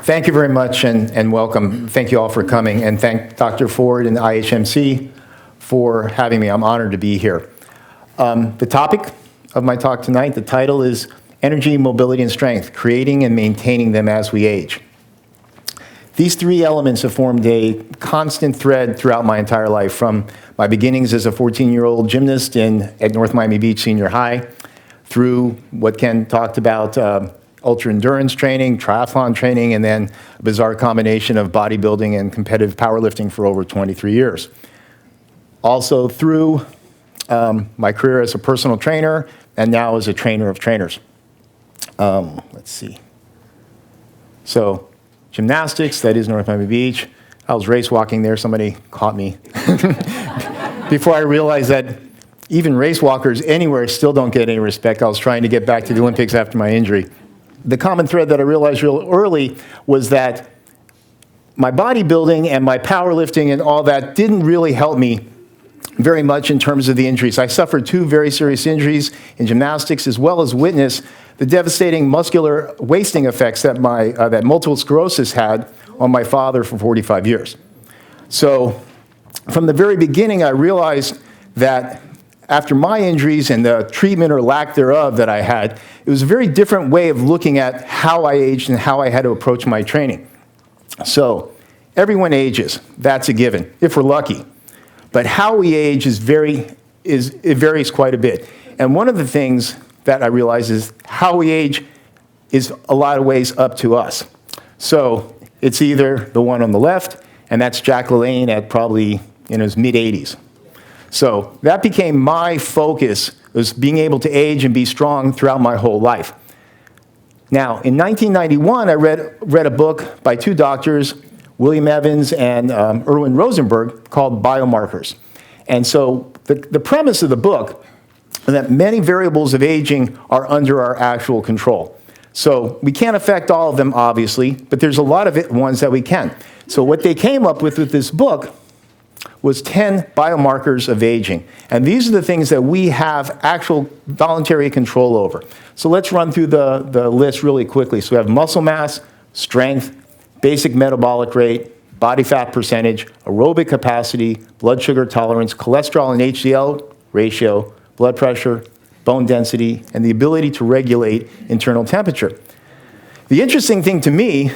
Thank you very much and welcome. Thank you all for coming, and thank Dr. Ford and the IHMC for having me. I'm honored to be here. The topic of my talk tonight, the title is Energy, Mobility, and Strength, Creating and Maintaining Them as We Age. These three elements have formed a constant thread throughout my entire life, from my beginnings as a 14-year-old gymnast at North Miami Beach Senior High, through what Ken talked about, ultra-endurance training, triathlon training, and then a bizarre combination of bodybuilding and competitive powerlifting for over 23 years. Also through my career as a personal trainer, and now as a trainer of trainers. Let's see. So, gymnastics, that is North Miami Beach. I was race walking there, somebody caught me. Before I realized that even race walkers anywhere still don't get any respect. I was trying to get back to the Olympics after my injury. The common thread that I realized real early was that my bodybuilding and my powerlifting and all that didn't really help me very much in terms of the injuries. I suffered two very serious injuries in gymnastics, as well as witnessed the devastating muscular wasting effects that that multiple sclerosis had on my father for 45 years. So from the very beginning, I realized that after my injuries and the treatment or lack thereof that I had, it was a very different way of looking at how I aged and how I had to approach my training. So everyone ages, that's a given, if we're lucky. But how we age it varies quite a bit. And one of the things that I realize is how we age is a lot of ways up to us. So it's either the one on the left, and that's Jack LaLanne at probably in his mid-80s. So that became my focus, was being able to age and be strong throughout my whole life. Now, in 1991, I read a book by two doctors, William Evans and Erwin Rosenberg, called Biomarkers. And so the premise of the book is that many variables of aging are under our actual control. So we can't affect all of them, obviously, but there's a lot of ones that we can. So what they came up with this book was 10 biomarkers of aging. And these are the things that we have actual voluntary control over. So let's run through the list really quickly. So we have muscle mass, strength, basic metabolic rate, body fat percentage, aerobic capacity, blood sugar tolerance, cholesterol and HDL ratio, blood pressure, bone density, and the ability to regulate internal temperature. The interesting thing to me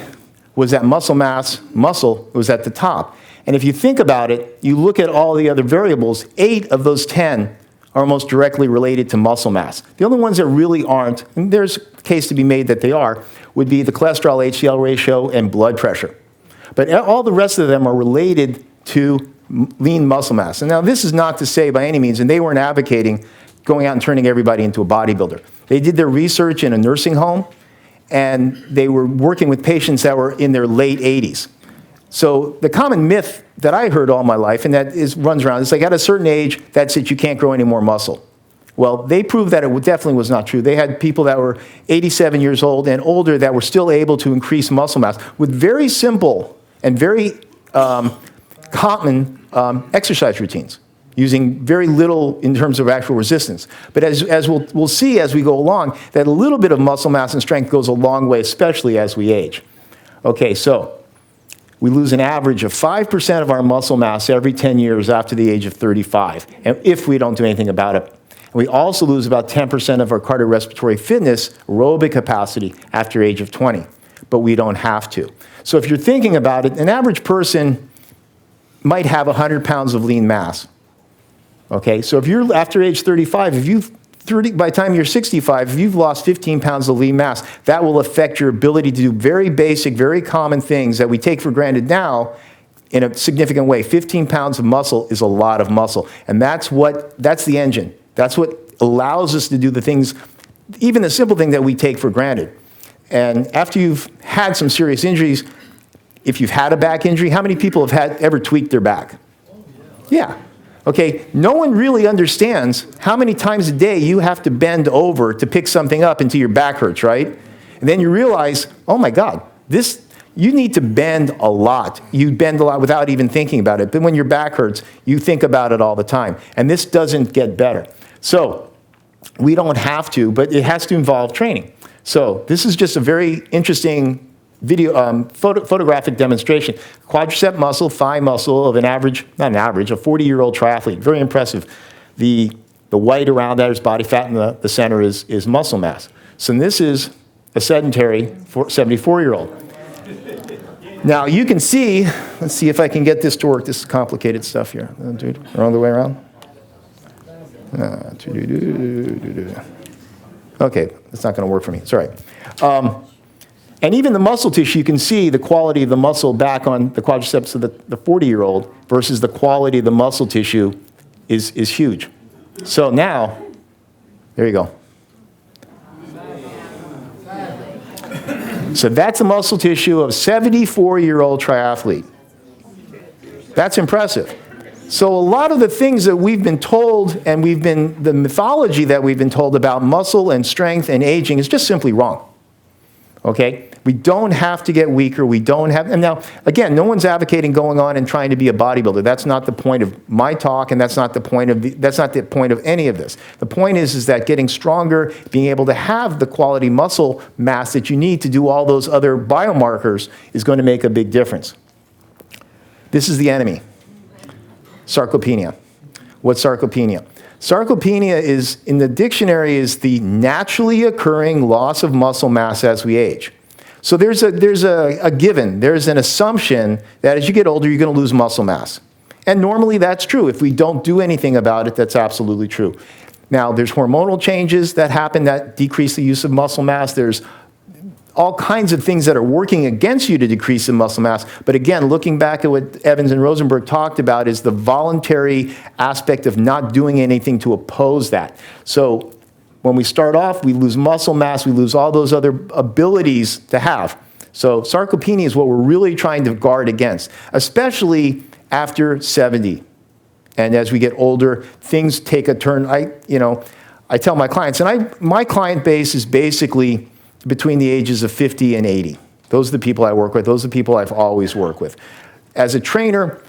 was that muscle was at the top. And if you think about it, you look at all the other variables, 8 of those 10 are most directly related to muscle mass. The only ones that really aren't, and there's a case to be made that they are, would be the cholesterol HDL ratio and blood pressure. But all the rest of them are related to lean muscle mass. And now this is not to say by any means, and they weren't advocating going out and turning everybody into a bodybuilder. They did their research in a nursing home, and they were working with patients that were in their late 80s. So the common myth that I heard all my life, and that runs around, is like at a certain age, that's it, you can't grow any more muscle. Well, they proved that it definitely was not true. They had people that were 87 years old and older that were still able to increase muscle mass with very simple and very common exercise routines, using very little in terms of actual resistance. But as we'll see as we go along, that a little bit of muscle mass and strength goes a long way, especially as we age. Okay, so we lose an average of 5% of our muscle mass every 10 years after the age of 35, and if we don't do anything about it. And we also lose about 10% of our cardiorespiratory fitness, aerobic capacity, after age of 20, but we don't have to. So if you're thinking about it, an average person might have 100 pounds of lean mass. Okay, so if you're after age 35, by the time you're 65, if you've lost 15 pounds of lean mass, that will affect your ability to do very basic, very common things that we take for granted now in a significant way. 15 pounds of muscle is a lot of muscle. And that's the engine. That's what allows us to do the things, even the simple thing that we take for granted. And after you've had some serious injuries, if you've had a back injury, how many people have ever tweaked their back? Yeah. Okay, no one really understands how many times a day you have to bend over to pick something up until your back hurts, right? And then you realize, oh my God, you need to bend a lot. You bend a lot without even thinking about it. But when your back hurts, you think about it all the time. And this doesn't get better. So we don't have to, but it has to involve training. So this is just a very interesting photographic demonstration. Quadricep muscle, thigh muscle of an average, not an average, a 40-year-old triathlete. Very impressive. The white around that is body fat, and the center is muscle mass. So this is a sedentary 74-year-old. Now you can see, let's see if I can get this to work. This is complicated stuff here. Dude, wrong the way around. Okay, it's not going to work for me. It's all right. And even the muscle tissue, you can see the quality of the muscle back on the quadriceps of the 40-year-old versus the quality of the muscle tissue is huge. So now, there you go. So that's the muscle tissue of a 74-year-old triathlete. That's impressive. So a lot of the things that we've been told and the mythology that we've been told about muscle and strength and aging is just simply wrong. Okay? We don't have to get weaker. We don't have, and now, again, no one's advocating going on and trying to be a bodybuilder. That's not the point of my talk, and that's not the point of any of this. The point is that getting stronger, being able to have the quality muscle mass that you need to do all those other biomarkers is going to make a big difference. This is the enemy. Sarcopenia. What's sarcopenia? Sarcopenia is, in the dictionary, is the naturally occurring loss of muscle mass as we age. So there's a given, there's an assumption that as you get older, you're going to lose muscle mass. And normally that's true. If we don't do anything about it, that's absolutely true. Now, there's hormonal changes that happen that decrease the use of muscle mass. There's all kinds of things that are working against you to decrease the muscle mass. But again, looking back at what Evans and Rosenberg talked about is the voluntary aspect of not doing anything to oppose that. So when we start off, we lose muscle mass, we lose all those other abilities to have. So sarcopenia is what we're really trying to guard against, especially after 70. And as we get older, things take a turn. I tell my clients, and my client base is basically between the ages of 50 and 80. Those are the people I work with. Those are the people I've always worked with. As a trainer,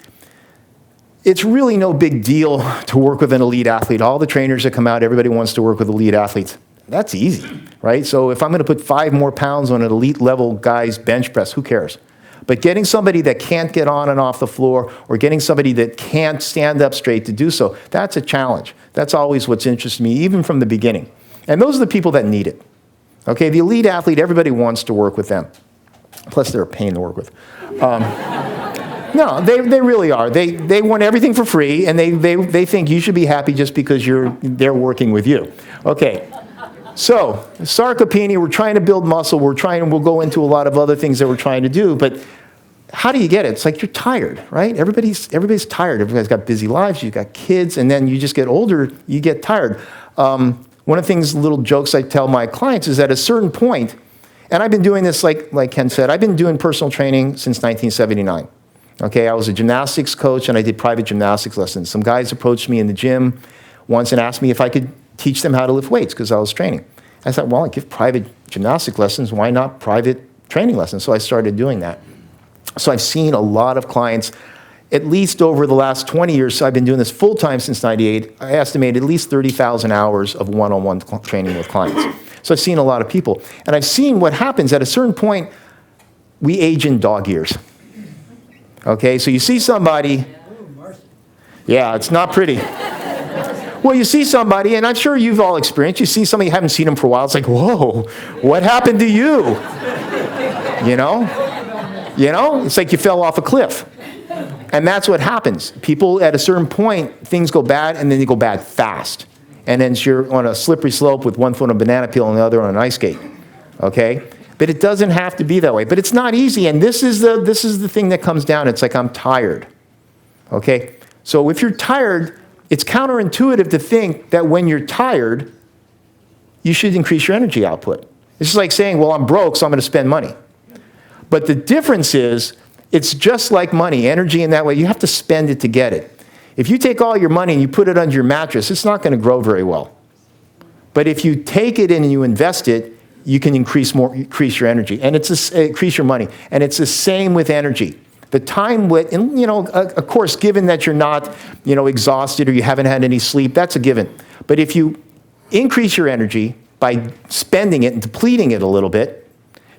it's really no big deal to work with an elite athlete. All the trainers that come out, everybody wants to work with elite athletes. That's easy, right? So if I'm going to put 5 more pounds on an elite level guy's bench press, who cares? But getting somebody that can't get on and off the floor, or getting somebody that can't stand up straight to do so, that's a challenge. That's always what's interested me, even from the beginning. And those are the people that need it. Okay, the elite athlete, everybody wants to work with them. Plus, they're a pain to work with. No, they really are. They want everything for free, and they think you should be happy just because they're working with you. Okay, so sarcopenia, we're trying to build muscle. We'll go into a lot of other things that we're trying to do, but how do you get it? It's like you're tired, right? Everybody's tired. Everybody's got busy lives. You've got kids, and then you just get older, you get tired. One of the things, little jokes I tell my clients is at a certain point, and I've been doing this, like Ken said, I've been doing personal training since 1979. Okay, I was a gymnastics coach, and I did private gymnastics lessons. Some guys approached me in the gym once and asked me if I could teach them how to lift weights because I was training. I thought, well, I give private gymnastic lessons. Why not private training lessons? So I started doing that. So I've seen a lot of clients, at least over the last 20 years. So I've been doing this full-time since 98. I estimate at least 30,000 hours of one-on-one training with clients. So I've seen a lot of people. And I've seen what happens at a certain point, we age in dog years. Okay, so you see somebody, yeah, it's not pretty. Well, you see somebody, and I'm sure you've all experienced, you see somebody you haven't seen them for a while, it's like, whoa, what happened to you? You know, it's like you fell off a cliff. And that's what happens. People, at a certain point, things go bad, and then they go bad fast. And then you're on a slippery slope with one foot on a banana peel and the other on an ice skate, okay? But it doesn't have to be that way. But it's not easy, and this is the thing that comes down. It's like, I'm tired, okay? So if you're tired, it's counterintuitive to think that when you're tired, you should increase your energy output. It's just like saying, well, I'm broke, so I'm going to spend money. But the difference is, it's just like money, energy in that way. You have to spend it to get it. If you take all your money and you put it under your mattress, it's not going to grow very well. But if you take it in and you invest it, you can increase your energy, and increase your money. And it's the same with energy. The time with, and of course, given that you're not, exhausted or you haven't had any sleep, that's a given. But if you increase your energy by spending it and depleting it a little bit,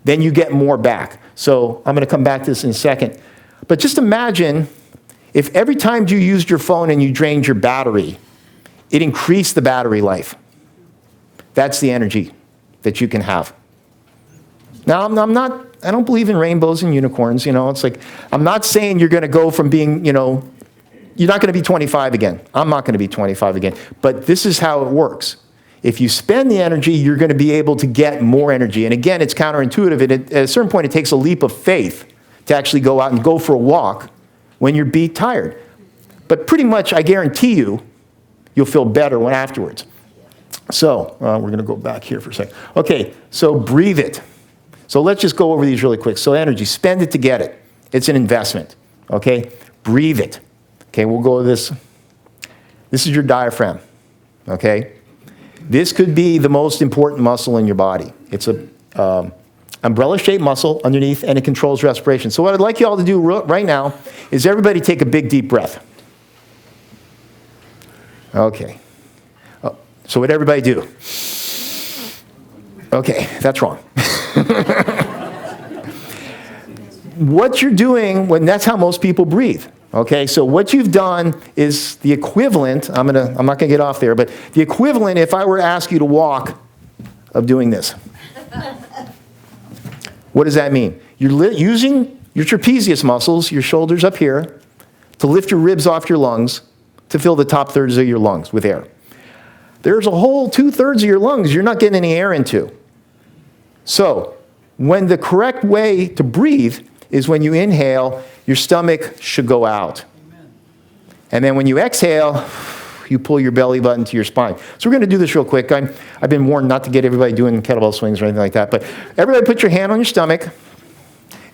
then you get more back. So I'm going to come back to this in a second. But just imagine if every time you used your phone and you drained your battery, it increased the battery life. That's the energy that you can have. Now, I don't believe in rainbows and unicorns, it's like, I'm not saying you're going to go from being, you're not going to be 25 again. I'm not going to be 25 again. But this is how it works. If you spend the energy, you're going to be able to get more energy. And again, it's counterintuitive. At a certain point, it takes a leap of faith to actually go out and go for a walk when you're beat tired. But pretty much, I guarantee you'll feel better afterwards. So we're going to go back here for a second. Okay, so breathe it. So let's just go over these really quick. So energy, spend it to get it. It's an investment, okay? Breathe it. Okay, we'll go with this. This is your diaphragm, okay? This could be the most important muscle in your body. It's a umbrella-shaped muscle underneath, and it controls respiration. So what I'd like you all to do right now is everybody take a big, deep breath. Okay. So what everybody do? Okay, that's wrong. What you're doing, that's how most people breathe. Okay, so what you've done is the equivalent, I'm not going to get off there, but the equivalent, if I were to ask you to walk, of doing this. What does that mean? You're using your trapezius muscles, your shoulders up here, to lift your ribs off your lungs, to fill the top thirds of your lungs with air. There's a whole 2/3 of your lungs you're not getting any air into. So, when the correct way to breathe is when you inhale, your stomach should go out. And then when you exhale, you pull your belly button to your spine. So we're going to do this real quick. I've been warned not to get everybody doing kettlebell swings or anything like that, but everybody put your hand on your stomach,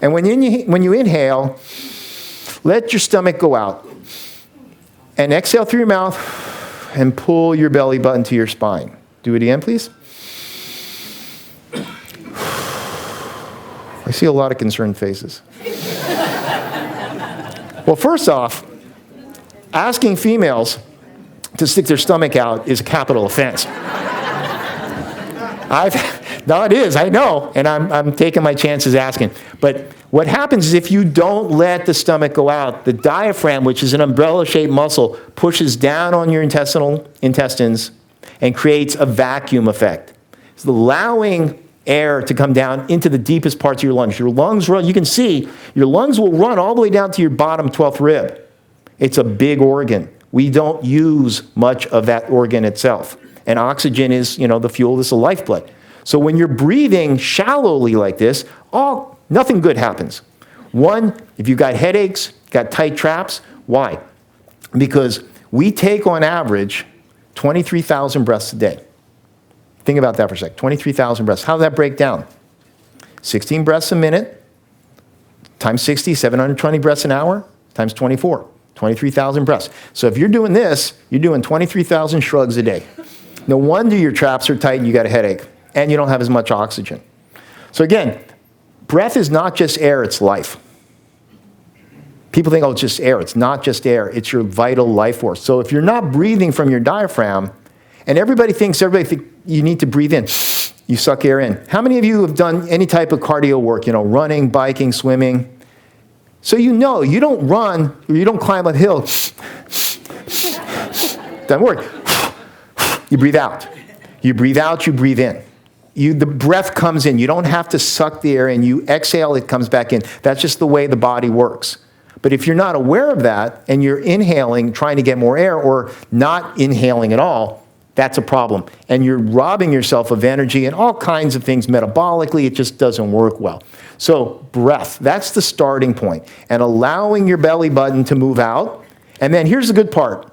and when you inhale, let your stomach go out. And exhale through your mouth, and pull your belly button to your spine. Do it again, please. I see a lot of concerned faces. Well, first off, asking females to stick their stomach out is a capital offense. No, it is, I know, and I'm taking my chances asking. But what happens is if you don't let the stomach go out, the diaphragm, which is an umbrella-shaped muscle, pushes down on your intestines and creates a vacuum effect. It's allowing air to come down into the deepest parts of your lungs. Your lungs run, you can see, your lungs will run all the way down to your bottom 12th rib. It's a big organ. We don't use much of that organ itself. And oxygen is, the fuel, is the lifeblood. So when you're breathing shallowly like this, nothing good happens. One, if you've got headaches, got tight traps, why? Because we take on average 23,000 breaths a day. Think about that for a sec. 23,000 breaths. How does that break down? 16 breaths a minute times 60, 720 breaths an hour times 24. 23,000 breaths. So if you're doing this, you're doing 23,000 shrugs a day. No wonder your traps are tight and you got a headache, and you don't have as much oxygen. So again, breath is not just air, it's life. People think, it's just air. It's not just air. It's your vital life force. So if you're not breathing from your diaphragm, and everybody thinks you need to breathe in, you suck air in. How many of you have done any type of cardio work, running, biking, swimming? So you don't run, or you don't climb a hill. Doesn't work. You breathe out. You breathe out, you breathe in. The breath comes in. You don't have to suck the air in. You exhale, it comes back in. That's just the way the body works. But if you're not aware of that, and you're inhaling, trying to get more air, or not inhaling at all, that's a problem. And you're robbing yourself of energy and all kinds of things metabolically. It just doesn't work well. So breath, that's the starting point. And allowing your belly button to move out. And then here's the good part.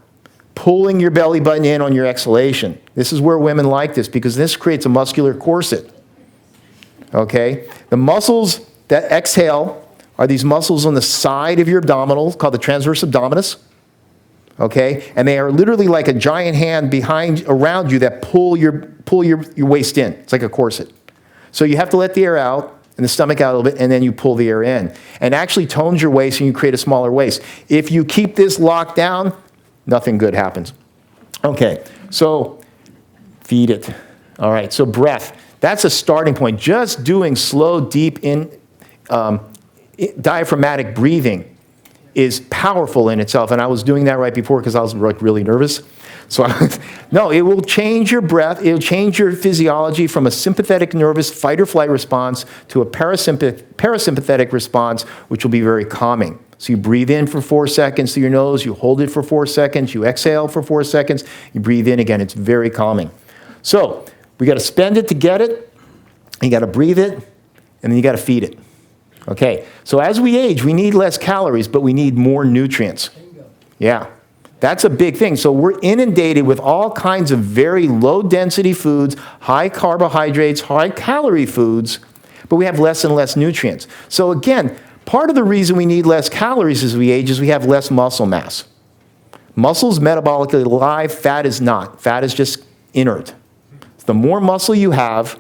Pulling your belly button in on your exhalation. This is where women like this, because this creates a muscular corset. Okay? The muscles that exhale are these muscles on the side of your abdominals called the transverse abdominis. Okay? And they are literally like a giant hand around you that pull your waist in. It's like a corset. So you have to let the air out and the stomach out a little bit, and then you pull the air in. And actually tones your waist, and you create a smaller waist. If you keep this locked down, nothing good happens. Okay, so feed it. All right, so breath. That's a starting point. Just doing slow, deep diaphragmatic breathing is powerful in itself. And I was doing that right before because I was like really nervous. So no, it will change your breath. It will change your physiology from a sympathetic nervous fight or flight response to a parasympathetic response, which will be very calming. So you breathe in for 4 seconds through your nose, you hold it for 4 seconds, you exhale for 4 seconds, you breathe in again. It's very calming. So we got to spend it to get it, you got to breathe it, and then you got to feed it. Okay, so as we age, we need less calories, but we need more nutrients. Yeah, that's a big thing. So we're inundated with all kinds of very low density foods, high carbohydrates, high calorie foods, but we have less and less nutrients. So again, part of the reason we need less calories as we age is we have less muscle mass. Muscle's metabolically alive, fat is not. Fat is just inert. The more muscle you have,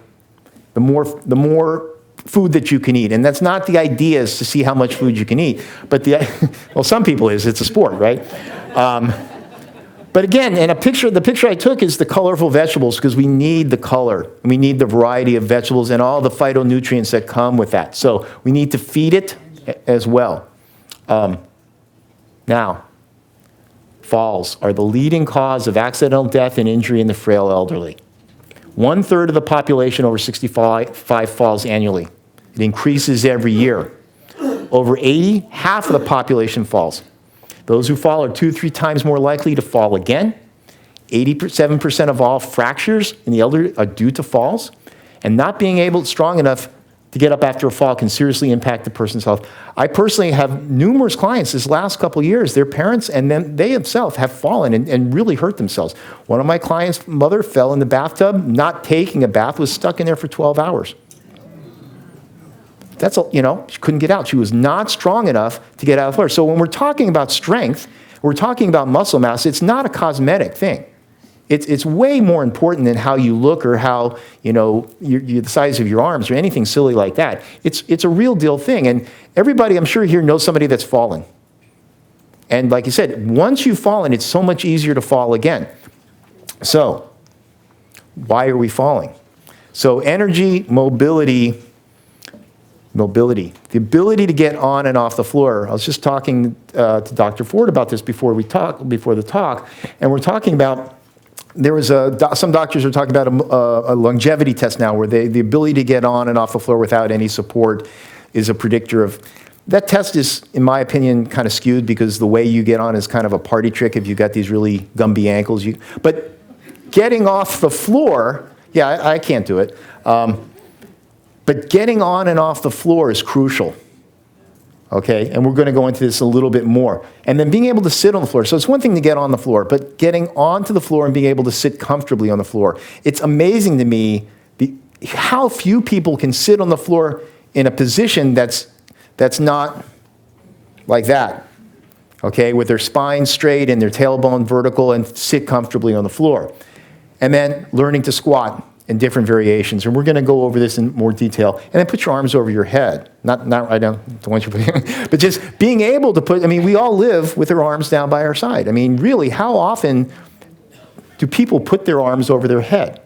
the more food that you can eat. And that's not the idea, is to see how much food you can eat. But well, some people is, it's a sport, right? But again, in the picture I took is the colorful vegetables, because we need the color. We need the variety of vegetables and all the phytonutrients that come with that. So we need to feed it as well. Now, falls are the leading cause of accidental death and injury in the frail elderly. 1/3 of the population over 65 falls annually. It increases every year. Over 80, half of the population falls. Those who fall are 2-3 times more likely to fall again. 87% of all fractures in the elderly are due to falls. And not being strong enough to get up after a fall can seriously impact the person's health. I personally have numerous clients this last couple of years, their parents and then they themselves have fallen and really hurt themselves. One of my clients' mother fell in the bathtub, not taking a bath, was stuck in there for 12 hours. That's, she couldn't get out. She was not strong enough to get out of the floor. So when we're talking about strength, we're talking about muscle mass, it's not a cosmetic thing. It's way more important than how you look or how, the size of your arms or anything silly like that. It's a real deal thing. And everybody, I'm sure here, knows somebody that's fallen. And like you said, once you've fallen, it's so much easier to fall again. So why are we falling? So energy, mobility, the ability to get on and off the floor. I was just talking to Dr. Ford about this before the talk, and we're talking about, some doctors are talking about a longevity test now where the ability to get on and off the floor without any support is a predictor of, that test is, in my opinion, kind of skewed because the way you get on is kind of a party trick if you've got these really Gumby ankles. But getting off the floor, yeah, I can't do it. But getting on and off the floor is crucial, okay? And we're going to go into this a little bit more. And then being able to sit on the floor. So it's one thing to get on the floor, but getting onto the floor and being able to sit comfortably on the floor. It's amazing to me how few people can sit on the floor in a position that's not like that, okay? With their spine straight and their tailbone vertical and sit comfortably on the floor. And then learning to squat in different variations, and we're going to go over this in more detail. And then put your arms over your head. Not right down, don't want you to but just being able to put, we all live with our arms down by our side. really, how often do people put their arms over their head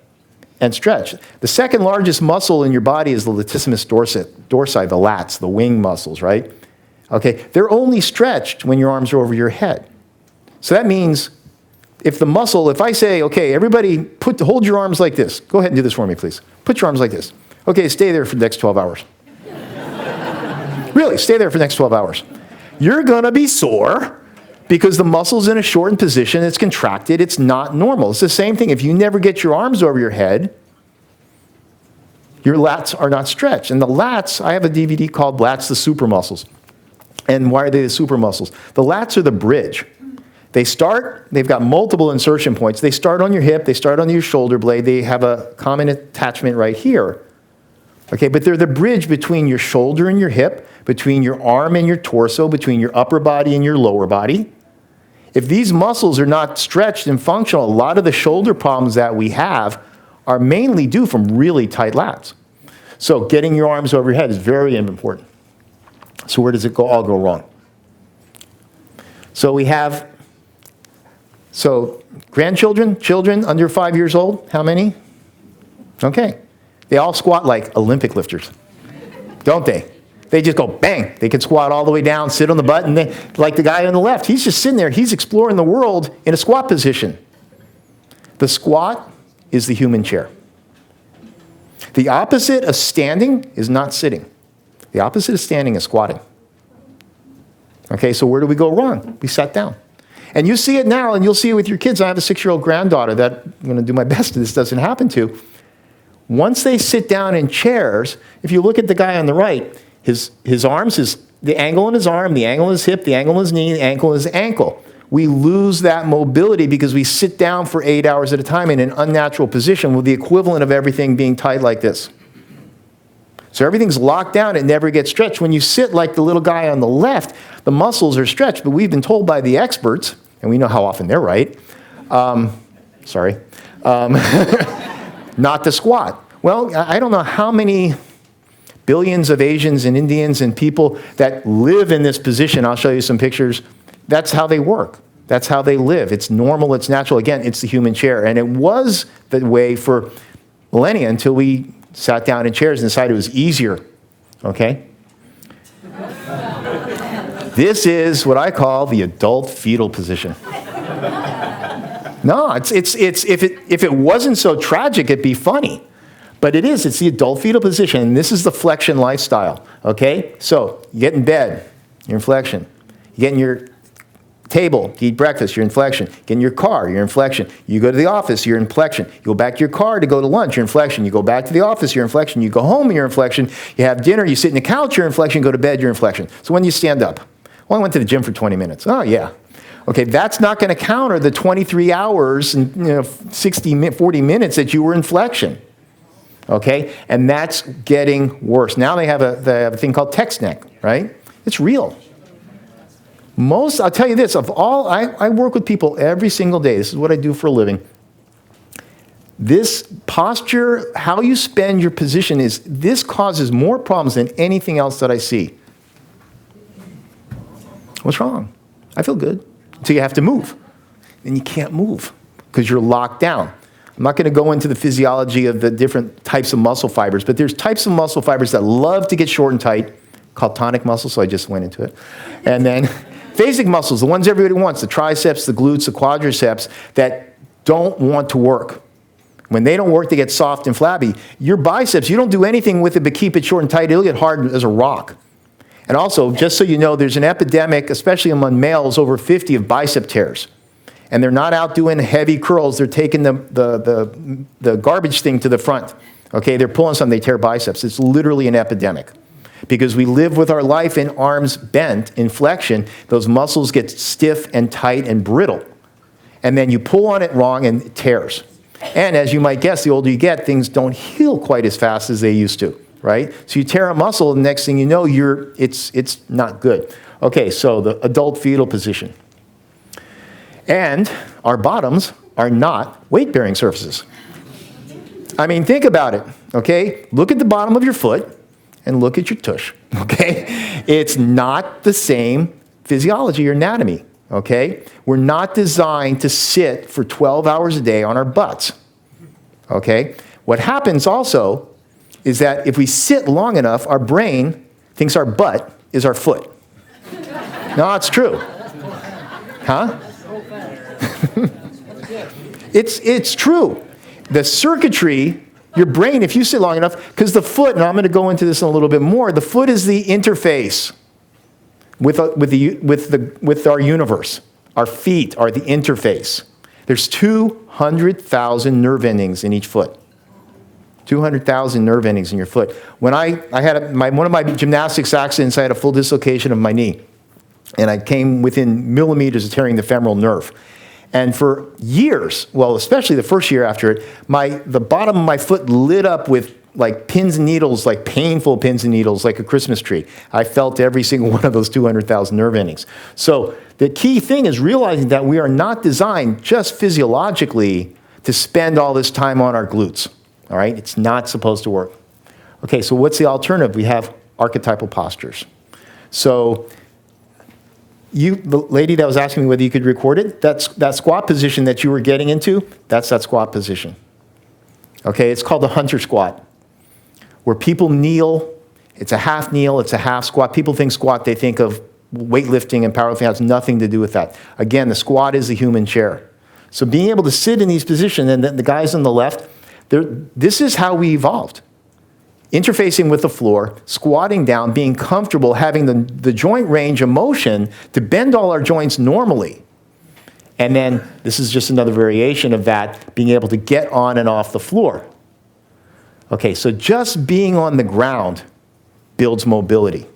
and stretch? The second largest muscle in your body is the latissimus dorsi, the lats, the wing muscles, right? Okay, they're only stretched when your arms are over your head. So that means if I say, okay, everybody hold your arms like this. Go ahead and do this for me, please. Put your arms like this. Okay, stay there for the next 12 hours. Really, stay there for the next 12 hours. You're going to be sore because the muscle's in a shortened position. It's contracted. It's not normal. It's the same thing. If you never get your arms over your head, your lats are not stretched. And the lats, I have a DVD called Lats, the Super Muscles. And why are they the super muscles? The lats are the bridge. They've got multiple insertion points. They start on your hip, they start on your shoulder blade, they have a common attachment right here. Okay, but they're the bridge between your shoulder and your hip, between your arm and your torso, between your upper body and your lower body. If these muscles are not stretched and functional, a lot of the shoulder problems that we have are mainly due from really tight lats. So getting your arms over your head is very important. So where does it all go wrong? So we have grandchildren, children under 5 years old, how many? Okay. They all squat like Olympic lifters, don't they? They just go bang. They can squat all the way down, sit on the butt, and they, like the guy on the left, he's just sitting there. He's exploring the world in a squat position. The squat is the human chair. The opposite of standing is not sitting. The opposite of standing is squatting. Okay, so where do we go wrong? We sat down. And you see it now, and you'll see it with your kids. I have a 6-year-old granddaughter that I'm going to do my best this doesn't happen to. Once they sit down in chairs, if you look at the guy on the right, his arms, the angle in his arm, the angle in his hip, the angle in his knee, the angle in his ankle. We lose that mobility because we sit down for 8 hours at a time in an unnatural position with the equivalent of everything being tied like this. So everything's locked down, it never gets stretched. When you sit like the little guy on the left, the muscles are stretched, but we've been told by the experts, and we know how often they're right, not to squat. Well, I don't know how many billions of Asians and Indians and people that live in this position. I'll show you some pictures. That's how they work. That's how they live. It's normal, it's natural. Again, it's the human chair. And it was the way for millennia until we sat down in chairs and decided it was easier. Okay? This is what I call the adult fetal position. No, if it wasn't so tragic, it'd be funny. But it is. It's the adult fetal position, and this is the flexion lifestyle. Okay? So you get in bed, you're in flexion. You get in your table, you eat breakfast, you're in flexion. Get in your car, you're in flexion. You go to the office, you're in flexion. You go back to your car to go to lunch, you're in flexion. You go back to the office, you're in flexion. You go home, you're in flexion. You have dinner, you sit in the couch, you're in flexion. Go to bed, you're in flexion. So when do you stand up? Well, I went to the gym for 20 minutes. Oh, yeah. Okay, that's not going to counter the 23 hours and 40 minutes that you were in flexion. Okay, and that's getting worse. Now they have a thing called text neck, right? It's real. I'll tell you this, I work with people every single day. This is what I do for a living. This posture, how you spend your position this causes more problems than anything else that I see. What's wrong? I feel good. Until you have to move. And you can't move because you're locked down. I'm not going to go into the physiology of the different types of muscle fibers, but there's types of muscle fibers that love to get short and tight, called tonic muscles, so I just went into it. And then phasic muscles, the ones everybody wants, the triceps, the glutes, the quadriceps, that don't want to work. When they don't work, they get soft and flabby. Your biceps, you don't do anything with it but keep it short and tight, it'll get hard as a rock. And also, just so you know, there's an epidemic, especially among males over 50, of bicep tears. And they're not out doing heavy curls. They're taking the garbage thing to the front. Okay, they're pulling something, they tear biceps. It's literally an epidemic. Because we live with our life in arms bent, in flexion, those muscles get stiff and tight and brittle. And then you pull on it wrong and it tears. And as you might guess, the older you get, things don't heal quite as fast as they used to, right? So you tear a muscle, and the next thing you know, it's not good. Okay, so the adult fetal position. And our bottoms are not weight-bearing surfaces. I mean, think about it, okay? Look at the bottom of your foot and look at your tush, okay? It's not the same physiology or anatomy, okay? We're not designed to sit for 12 hours a day on our butts, okay? What happens also is that if we sit long enough, our brain thinks our butt is our foot. No, it's true. Huh? It's true. The circuitry, your brain, if you sit long enough, because the foot, and I'm going to go into this in a little bit more, the foot is the interface with our universe. Our feet are the interface. There's 200,000 nerve endings in each foot. 200,000 nerve endings in your foot. When I had one of my gymnastics accidents, I had a full dislocation of my knee. And I came within millimeters of tearing the femoral nerve. And for years, well, especially the first year after it, the bottom of my foot lit up with like pins and needles, like painful pins and needles, like a Christmas tree. I felt every single one of those 200,000 nerve endings. So the key thing is realizing that we are not designed just physiologically to spend all this time on our glutes. All right? It's not supposed to work. Okay, so what's the alternative? We have archetypal postures. So the lady that was asking me whether you could record it, that squat position that you were getting into, that's that squat position. Okay, it's called the hunter squat, where people kneel It's a half kneel, it's a half squat. People think squat, they think of weightlifting and powerlifting. It has nothing to do with that. Again, the squat is the human chair. So being able to sit in these positions, and the guys on the left, this is how we evolved. Interfacing with the floor, squatting down, being comfortable, having the joint range of motion to bend all our joints normally. And then this is just another variation of that, being able to get on and off the floor. Okay, so just being on the ground builds mobility.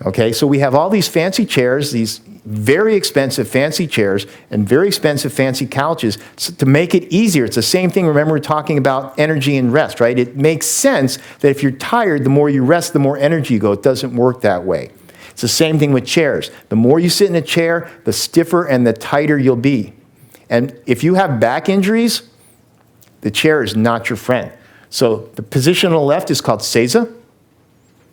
Okay, so we have all these fancy chairs, these very expensive fancy chairs and very expensive fancy couches to make it easier. It's the same thing, remember, we're talking about energy and rest, right? It makes sense that if you're tired, the more you rest, the more energy you go. It doesn't work that way. It's the same thing with chairs. The more you sit in a chair, the stiffer and the tighter you'll be. And if you have back injuries, the chair is not your friend. So the position on the left is called seiza.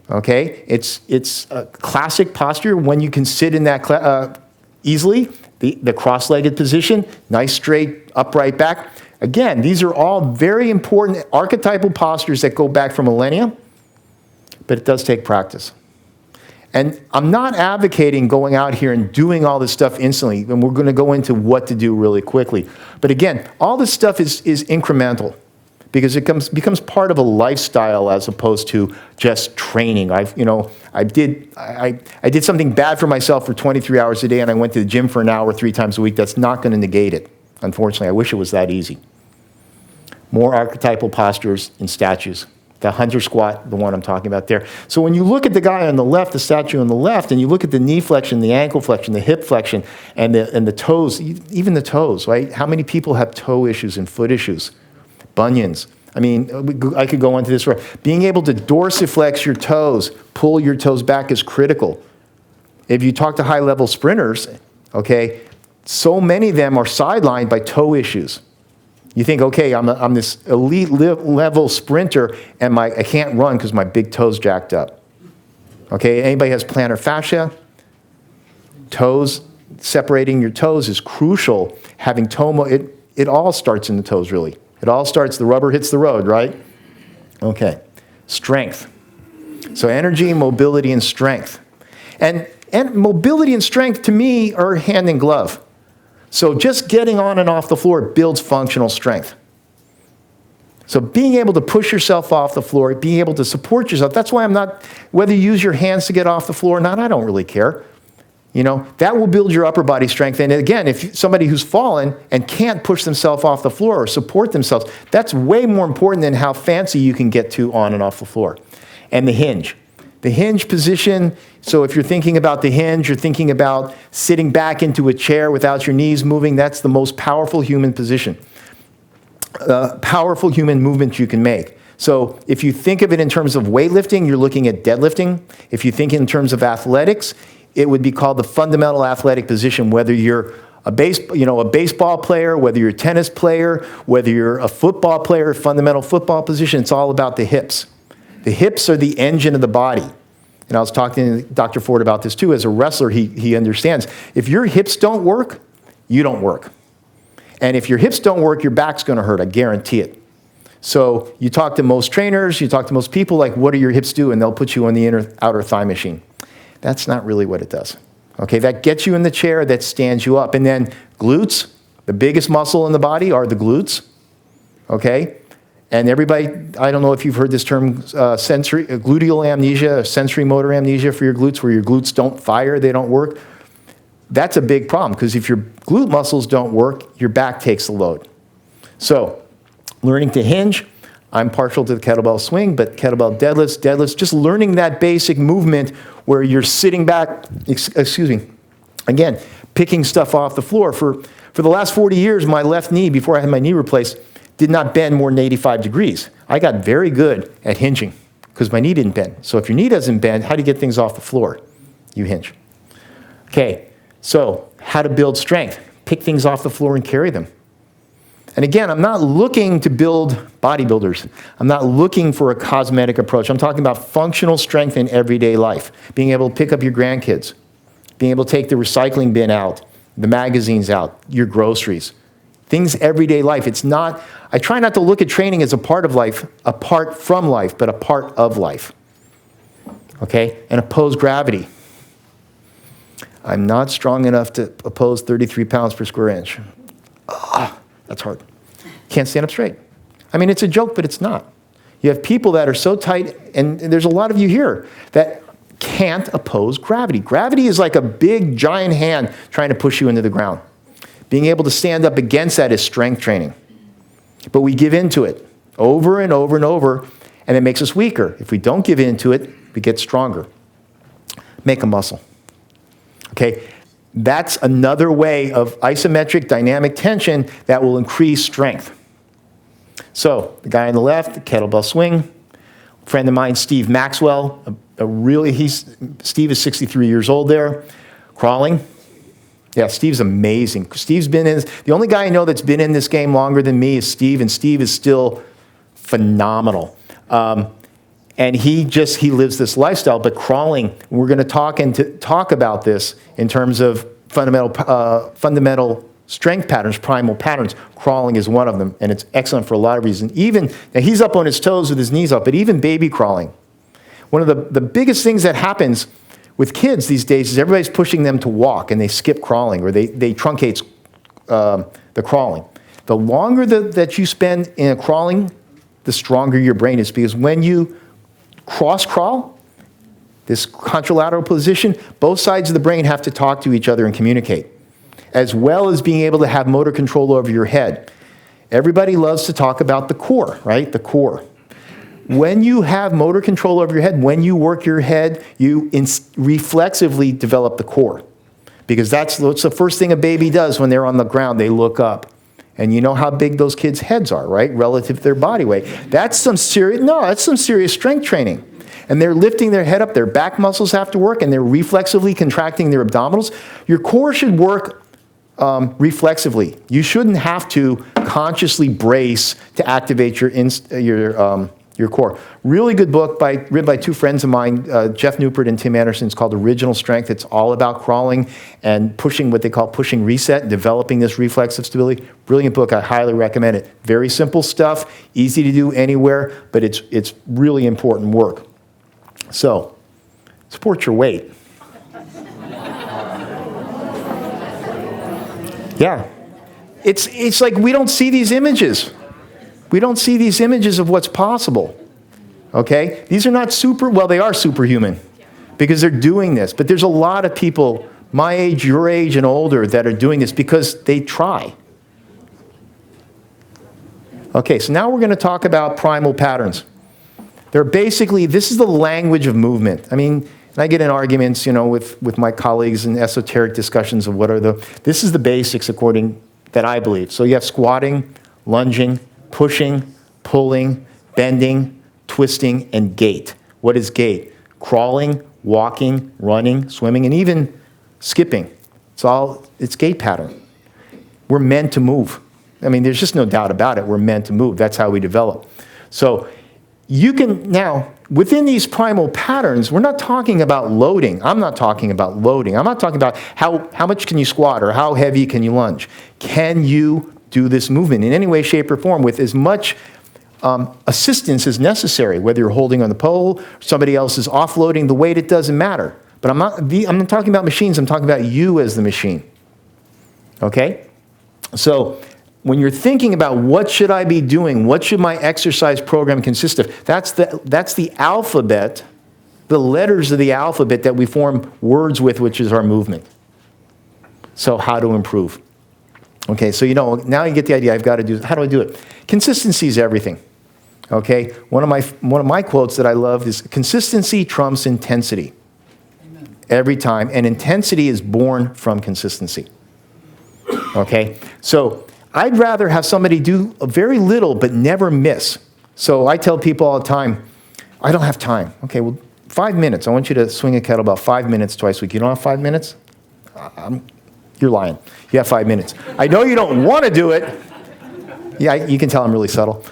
Okay, it's a classic posture when you can sit in that easily. The cross-legged position, nice straight upright back. Again, these are all very important archetypal postures that go back for millennia, but it does take practice. And I'm not advocating going out here and doing all this stuff instantly, and we're going to go into what to do really quickly. But again, all this stuff is incremental, because it becomes part of a lifestyle as opposed to just training. I did something bad for myself for 23 hours a day, and I went to the gym for an hour 3 times a week. That's not going to negate it, unfortunately. I wish it was that easy. More archetypal postures and statues. The hunter squat, the one I'm talking about there. So when you look at the guy on the left, the statue on the left, and you look at the knee flexion, the ankle flexion, the hip flexion, and the toes, even the toes, right? How many people have toe issues and foot issues? Bunions. I mean, I could go into this. Being able to dorsiflex your toes, pull your toes back is critical. If you talk to high-level sprinters, okay, so many of them are sidelined by toe issues. You think, okay, I'm this elite level sprinter, and I can't run because my big toe's jacked up. Okay, anybody has plantar fascia? Toes, separating your toes is crucial. Having toe, it all starts in the toes, really. It all starts, the rubber hits the road, right? Okay, strength. So energy, mobility, and strength. And mobility and strength, to me, are hand in glove. So just getting on and off the floor builds functional strength. So being able to push yourself off the floor, being able to support yourself, that's why I'm not, whether you use your hands to get off the floor or not, I don't really care. You know, that will build your upper body strength. And again, if somebody who's fallen and can't push themselves off the floor or support themselves, that's way more important than how fancy you can get to on and off the floor. And the hinge. The hinge position, so if you're thinking about the hinge, you're thinking about sitting back into a chair without your knees moving, that's the most powerful human position. Powerful human movement you can make. So if you think of it in terms of weightlifting, you're looking at deadlifting. If you think in terms of athletics, it would be called the fundamental athletic position, whether you're a baseball player, whether you're a tennis player, whether you're a football player, fundamental football position, it's all about the hips. The hips are the engine of the body. And I was talking to Dr. Ford about this too. As a wrestler, he understands. If your hips don't work, you don't work. And if your hips don't work, your back's going to hurt, I guarantee it. So you talk to most trainers, you talk to most people, like, what do your hips do? And they'll put you on the outer thigh machine. That's not really what it does. Okay, that gets you in the chair, that stands you up. And then glutes, the biggest muscle in the body are the glutes. Okay? And everybody, I don't know if you've heard this term, gluteal amnesia, sensory motor amnesia for your glutes, where your glutes don't fire, they don't work. That's a big problem, because if your glute muscles don't work, your back takes the load. So, learning to hinge, I'm partial to the kettlebell swing, but kettlebell deadlifts, just learning that basic movement where you're sitting back, again, picking stuff off the floor. For the last 40 years, my left knee, before I had my knee replaced, did not bend more than 85 degrees. I got very good at hinging because my knee didn't bend. So if your knee doesn't bend, how do you get things off the floor? You hinge. Okay, so how to build strength. Pick things off the floor and carry them. And again, I'm not looking to build bodybuilders. I'm not looking for a cosmetic approach. I'm talking about functional strength in everyday life. Being able to pick up your grandkids. Being able to take the recycling bin out, the magazines out, your groceries. Things everyday life. It's not, I try not to look at training as a part of life, apart from life, but a part of life. okay? And oppose gravity. I'm not strong enough to oppose 33 pounds per square inch. That's hard. Can't stand up straight. I mean, it's a joke, but it's not. You have people that are so tight, and there's a lot of you here that can't oppose gravity. Gravity is like a big, giant hand trying to push you into the ground. Being able to stand up against that is strength training. But we give into it over and over and over, and it makes us weaker. If we don't give into it, we get stronger. Make a muscle. Okay? That's another way of isometric dynamic tension that will increase strength. So, the guy on the left, the kettlebell swing. A friend of mine, Steve Maxwell, Steve is 63 years old there, crawling. Yeah, Steve's amazing. Steve's the only guy I know that's been in this game longer than me is Steve, and Steve is still phenomenal. And he lives this lifestyle, but crawling, we're going to talk about this in terms of fundamental strength patterns, primal patterns. Crawling is one of them, and it's excellent for a lot of reasons. Now he's up on his toes with his knees up, but even baby crawling. One of the biggest things that happens with kids these days is everybody's pushing them to walk, and they skip crawling, or they truncate the crawling. The longer that you spend in a crawling, the stronger your brain is, because when you cross crawl, this contralateral position, both sides of the brain have to talk to each other and communicate, as well as being able to have motor control over your head. Everybody loves to talk about the core, right? The core. When you have motor control over your head, when you work your head, you reflexively develop the core. Because that's the first thing a baby does when they're on the ground. They look up. And you know how big those kids' heads are, right? Relative to their body weight. That's some serious strength training. And they're lifting their head up, their back muscles have to work, and they're reflexively contracting their abdominals. Your core should work reflexively. You shouldn't have to consciously brace to activate your core. Really good book written by two friends of mine, Jeff Newport and Tim Anderson. It's called Original Strength. It's all about crawling and pushing, what they call pushing reset, developing this reflexive stability. Brilliant book. I highly recommend it. Very simple stuff, easy to do anywhere, but it's really important work. So, support your weight. Yeah. It's like we don't see these images. We don't see these images of what's possible, okay? These are not they are superhuman because they're doing this. But there's a lot of people my age, your age, and older that are doing this because they try. Okay, so now we're going to talk about primal patterns. This is the language of movement. I mean, I get in arguments, with my colleagues in esoteric discussions of this is the basics according that I believe. So you have squatting, lunging, pushing, pulling, bending, twisting, and gait. What is gait? Crawling, walking, running, swimming, and even skipping. It's gait pattern. We're meant to move. I mean, there's just no doubt about it. We're meant to move. That's how we develop. So you can now, within these primal patterns, we're not talking about loading. I'm not talking about loading. I'm not talking about how much can you squat or how heavy can you lunge. Can you do this movement in any way, shape, or form with as much assistance as necessary, whether you're holding on the pole, somebody else is offloading the weight, it doesn't matter. But I'm not talking about machines, I'm talking about you as the machine. Okay? So when you're thinking about what should I be doing, what should my exercise program consist of, that's the alphabet, the letters of the alphabet that we form words with, which is our movement. So how to improve. Okay, so now you get the idea. How do I do it? Consistency is everything. Okay, one of my quotes that I love is consistency trumps intensity. Amen. Every time, and intensity is born from consistency. Okay, so I'd rather have somebody do a very little but never miss. So I tell people all the time, I don't have time. Okay, well, 5 minutes. I want you to swing a kettlebell 5 minutes twice a week. You don't have 5 minutes? You're lying. You have 5 minutes. I know you don't want to do it. Yeah, you can tell I'm really subtle.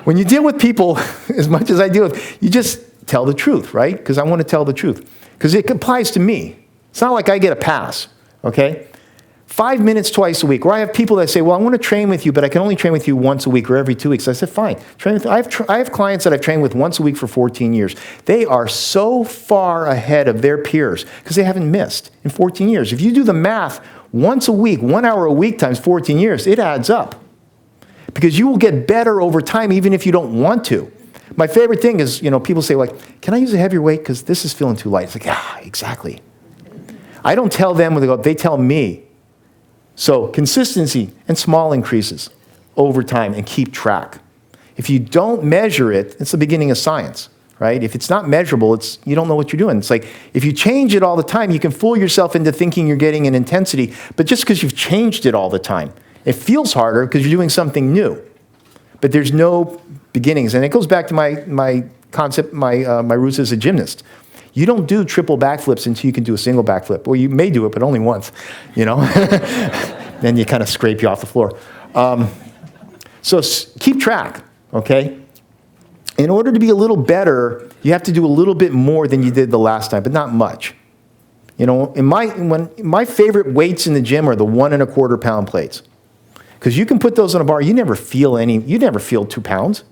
When you deal with people, as much as I deal with, you just tell the truth, right? Because I want to tell the truth. Because it applies to me. It's not like I get a pass, okay? 5 minutes twice a week. Or I have people that say, well, I want to train with you, but I can only train with you once a week or every 2 weeks. I said, fine. Train with, I have clients that I've trained with once a week for 14 years. They are so far ahead of their peers because they haven't missed in 14 years. If you do the math, once a week, 1 hour a week times 14 years, it adds up. Because you will get better over time even if you don't want to. My favorite thing is, people say, like, can I use a heavier weight because this is feeling too light? It's like, exactly. I don't tell them when they go, they tell me. So consistency and small increases over time and keep track. If you don't measure it, it's the beginning of science, right? If it's not measurable, you don't know what you're doing. It's like, if you change it all the time, you can fool yourself into thinking you're getting an intensity, but just because you've changed it all the time, it feels harder because you're doing something new. But there's no beginnings. And it goes back to my concept, my roots as a gymnast. You don't do triple backflips until you can do a single backflip. Or you may do it, but only once, Then you kind of scrape you off the floor. So keep track, okay? In order to be a little better, you have to do a little bit more than you did the last time, but not much. My favorite weights in the gym are the 1 1/4 pound plates. Because you can put those on a bar, you never feel 2 pounds.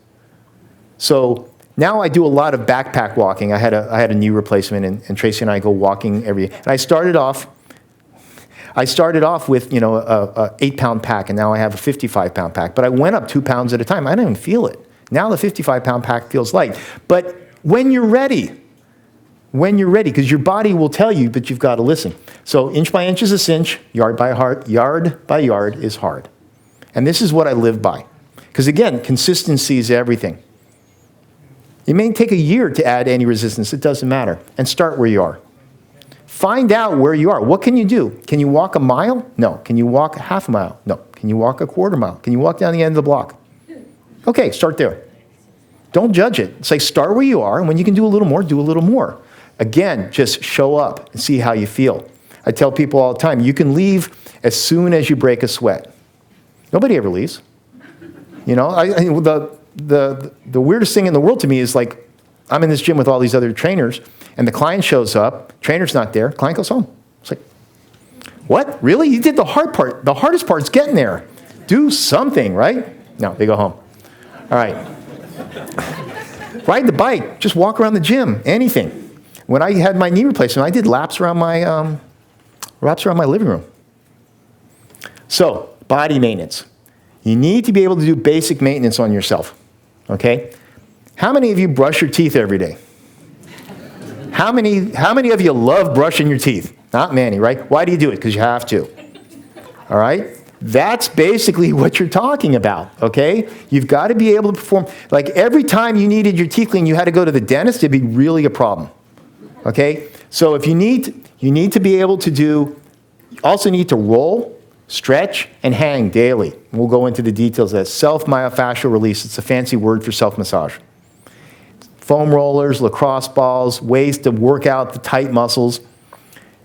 So now I do a lot of backpack walking. I had a knee replacement, and Tracy and I go walking every day. And I started off with a 8-pound pack, and now I have a 55-pound pack. But I went up 2 pounds at a time. I didn't even feel it. Now the 55-pound pack feels light. But when you're ready, because your body will tell you, but you've got to listen. So inch by inch is a cinch, yard by yard is hard. And this is what I live by. Because again, consistency is everything. It may take a year to add any resistance. It doesn't matter. And start where you are. Find out where you are. What can you do? Can you walk a mile? No. Can you walk a half a mile? No. Can you walk a quarter mile? Can you walk down the end of the block? Okay, start there. Don't judge it. It's like start where you are, and when you can do a little more, do a little more. Again, just show up and see how you feel. I tell people all the time, you can leave as soon as you break a sweat. Nobody ever leaves. The weirdest thing in the world to me is like, I'm in this gym with all these other trainers, and the client shows up, trainer's not there, client goes home. It's like, what? Really? You did the hard part. The hardest part's getting there. Do something, right? No, they go home. All right. Ride the bike. Just walk around the gym. Anything. When I had my knee replacement, I did laps around my living room. So, body maintenance. You need to be able to do basic maintenance on yourself, okay? How many of you brush your teeth every day? How many of you love brushing your teeth? Not many, right? Why do you do it? Because you have to, all right? That's basically what you're talking about, okay? You've got to be able to perform. Like every time you needed your teeth cleaned, you had to go to the dentist, it'd be really a problem, okay? So if you need to be able to do, you also need to roll, stretch, and hang daily. We'll go into the details of that. Self-myofascial release, it's a fancy word for self-massage. Foam rollers, lacrosse balls, ways to work out the tight muscles.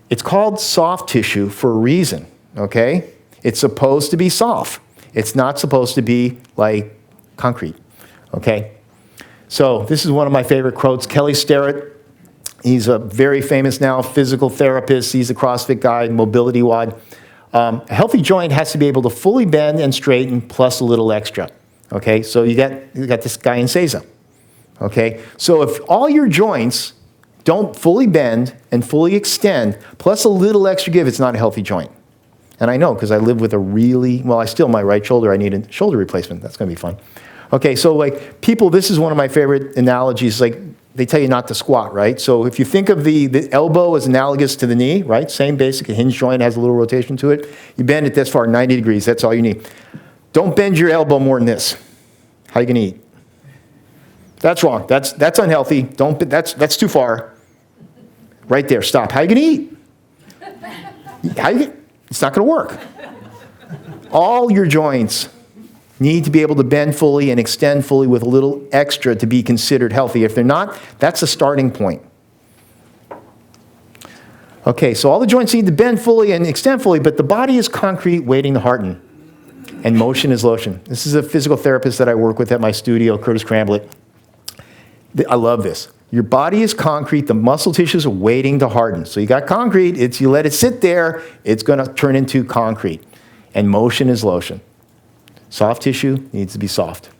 It's called soft tissue for a reason, okay? It's supposed to be soft. It's not supposed to be like concrete, okay? So this is one of my favorite quotes. Kelly Starrett, he's a very famous now physical therapist. He's a CrossFit guy, mobility wad. A healthy joint has to be able to fully bend and straighten plus a little extra, okay? So you got this guy in Seiza, okay? So if all your joints don't fully bend and fully extend plus a little extra give, it's not a healthy joint. And I know because I live with my right shoulder, I need a shoulder replacement. That's going to be fun. Okay, so like people, this is one of my favorite analogies, like they tell you not to squat, right? So if you think of the elbow as analogous to the knee, right? Same basic, a hinge joint has a little rotation to it. You bend it this far, 90 degrees, that's all you need. Don't bend your elbow more than this. How are you going to eat? That's wrong. That's unhealthy. That's too far. Right there, stop. How are you going to eat? It's not going to work. All your joints need to be able to bend fully and extend fully with a little extra to be considered healthy. If they're not, that's a starting point. Okay, so all the joints need to bend fully and extend fully, but the body is concrete waiting to harden, and motion is lotion. This is a physical therapist that I work with at my studio, Curtis Cramblett. I love this. Your body is concrete. The muscle tissues are waiting to harden. So you got concrete. You let it sit there, it's going to turn into concrete. And motion is lotion. Soft tissue needs to be soft.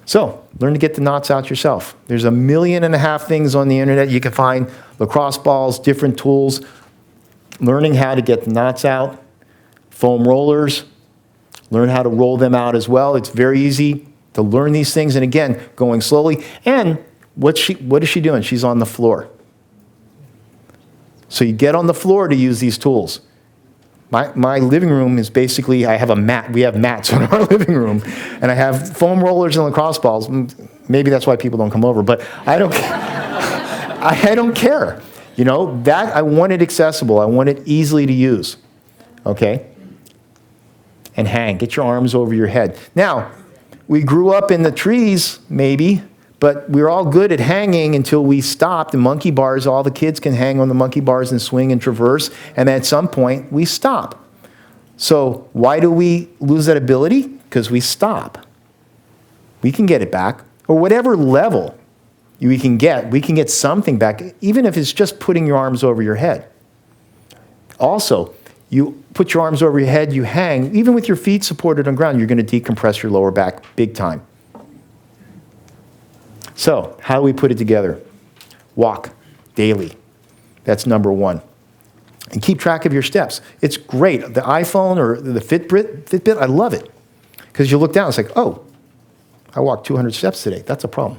So learn to get the knots out yourself. There's 1.5 million things on the internet. You can find lacrosse balls, different tools. Learning how to get the knots out. Foam rollers. Learn how to roll them out as well. It's very easy to learn these things. And again, going slowly. And what is she doing? She's on the floor. So you get on the floor to use these tools. My living room is basically, I have a mat. We have mats in our living room. And I have foam rollers and lacrosse balls. Maybe that's why people don't come over. But I don't I don't care. You know, that I want it accessible. I want it easily to use. Okay? And hang. Get your arms over your head. Now, we grew up in the trees, maybe, but we were all good at hanging until we stopped. The monkey bars, all the kids can hang on the monkey bars and swing and traverse, and then at some point, we stop. So why do we lose that ability? Because we stop. We can get it back, or whatever level we can get something back, even if it's just putting your arms over your head. Also, you put your arms over your head, you hang, even with your feet supported on ground, you're going to decompress your lower back big time. So, how do we put it together? Walk daily. That's number one. And keep track of your steps. It's great. The iPhone or the Fitbit, I love it. Because you look down, it's like, oh, I walked 200 steps today. That's a problem.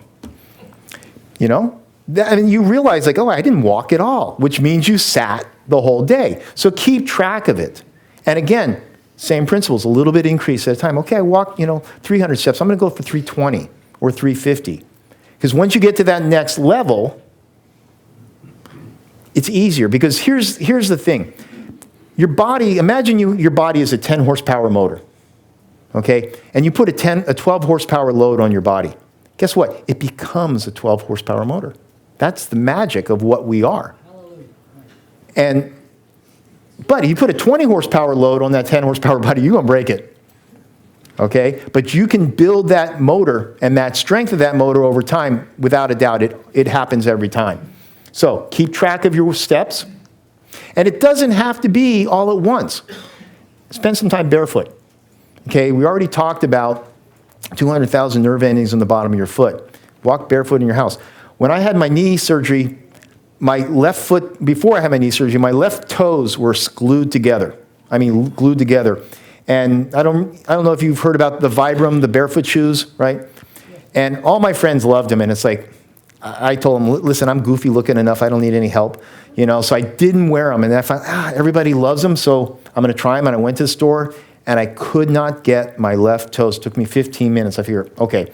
You know? I mean, you realize, like, oh, I didn't walk at all, which means you sat the whole day. So keep track of it. And again, same principles, a little bit increase at a time. Okay, I walked, 300 steps. I'm going to go for 320 or 350. Because once you get to that next level, it's easier. Because here's the thing. Your body, imagine your body is a 10 horsepower motor. Okay? And you put a 12 horsepower load on your body. Guess what? It becomes a 12 horsepower motor. That's the magic of what we are. But if you put a 20 horsepower load on that 10 horsepower body, you're going to break it. Okay? But you can build that motor and that strength of that motor over time, without a doubt. It happens every time. So keep track of your steps. And it doesn't have to be all at once. Spend some time barefoot. Okay? We already talked about 200,000 nerve endings on the bottom of your foot. Walk barefoot in your house. When I had my knee surgery, my left foot, before I had my knee surgery, my left toes were glued together. Glued together. And I don't know if you've heard about the Vibram, the barefoot shoes, right? And all my friends loved them. And it's like, I told them, listen, I'm goofy looking enough. I don't need any help. So I didn't wear them. And I found, everybody loves them, so I'm going to try them. And I went to the store, and I could not get my left toes. It took me 15 minutes. I figured, okay,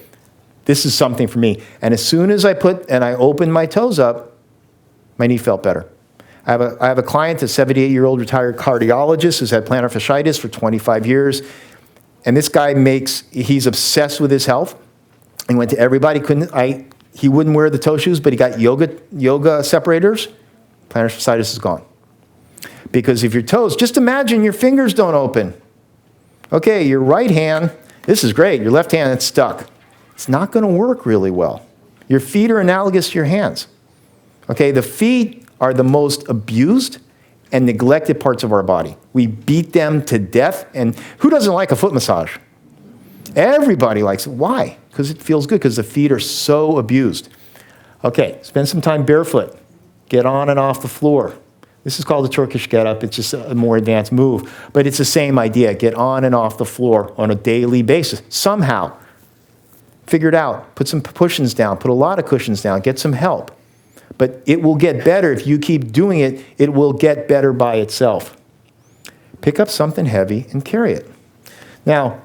this is something for me. And as soon as I opened my toes up, my knee felt better. I have a client, a 78-year-old retired cardiologist who's had plantar fasciitis for 25 years. And this guy he's obsessed with his health. He went to everybody. He wouldn't wear the toe shoes, but he got yoga separators. Plantar fasciitis is gone. Because if your toes, just imagine your fingers don't open. Okay, your right hand, this is great. Your left hand, it's stuck. It's not going to work really well. Your feet are analogous to your hands. Okay, the feet are the most abused and neglected parts of our body. We beat them to death, and who doesn't like a foot massage? Everybody likes it. Why? Because it feels good, because the feet are so abused. Okay, spend some time barefoot. Get on and off the floor. This is called the Turkish get-up. It's just a more advanced move, but it's the same idea. Get on and off the floor on a daily basis. Somehow, figure it out. Put some cushions down. Put a lot of cushions down. Get some help. But it will get better. If you keep doing it, it will get better by itself. Pick up something heavy and carry it. Now,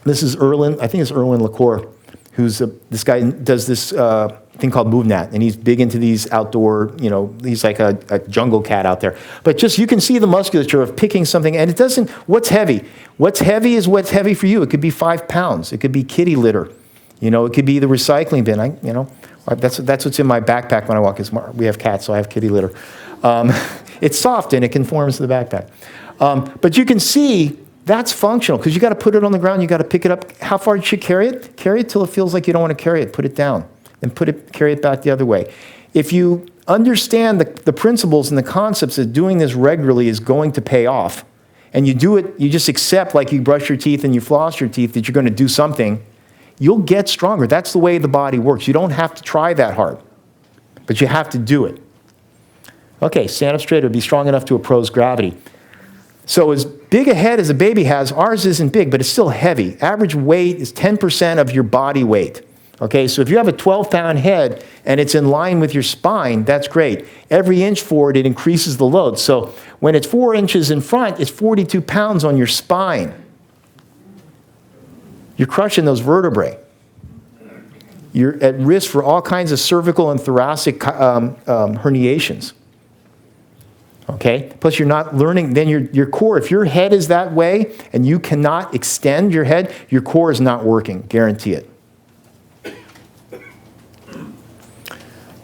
this is Erwin, I think it's Erwin LaCour, this guy does this thing called MoveNat, and he's big into these outdoor, he's like a jungle cat out there. But just, you can see the musculature of picking something, and it doesn't, what's heavy? What's heavy is what's heavy for you. It could be 5 pounds. It could be kitty litter. It could be the recycling bin. That's what's in my backpack when I walk. We have cats, so I have kitty litter. It's soft and it conforms to the backpack. But you can see that's functional, because you got to put it on the ground. You got to pick it up. How far you should carry it? Carry it till it feels like you don't want to carry it. Put it down, and carry it back the other way. if you understand the principles and the concepts that doing this regularly is going to pay off, and you do it, you just accept, like you brush your teeth and you floss your teeth, that you're going to do something, you'll get stronger. That's the way the body works. You don't have to try that hard, but you have to do it. Okay, stand up straight or be strong enough to oppose gravity. So as big a head as a baby has, ours isn't big, but it's still heavy. Average weight is 10% of your body weight. Okay, so if you have a 12-pound head and it's in line with your spine, that's great. Every inch forward, it increases the load. So when it's 4 inches in front, it's 42 pounds on your spine. You're crushing those vertebrae. You're at risk for all kinds of cervical and thoracic herniations. Okay, plus you're not learning, then your core, if your head is that way and you cannot extend your head, your core is not working, guarantee it.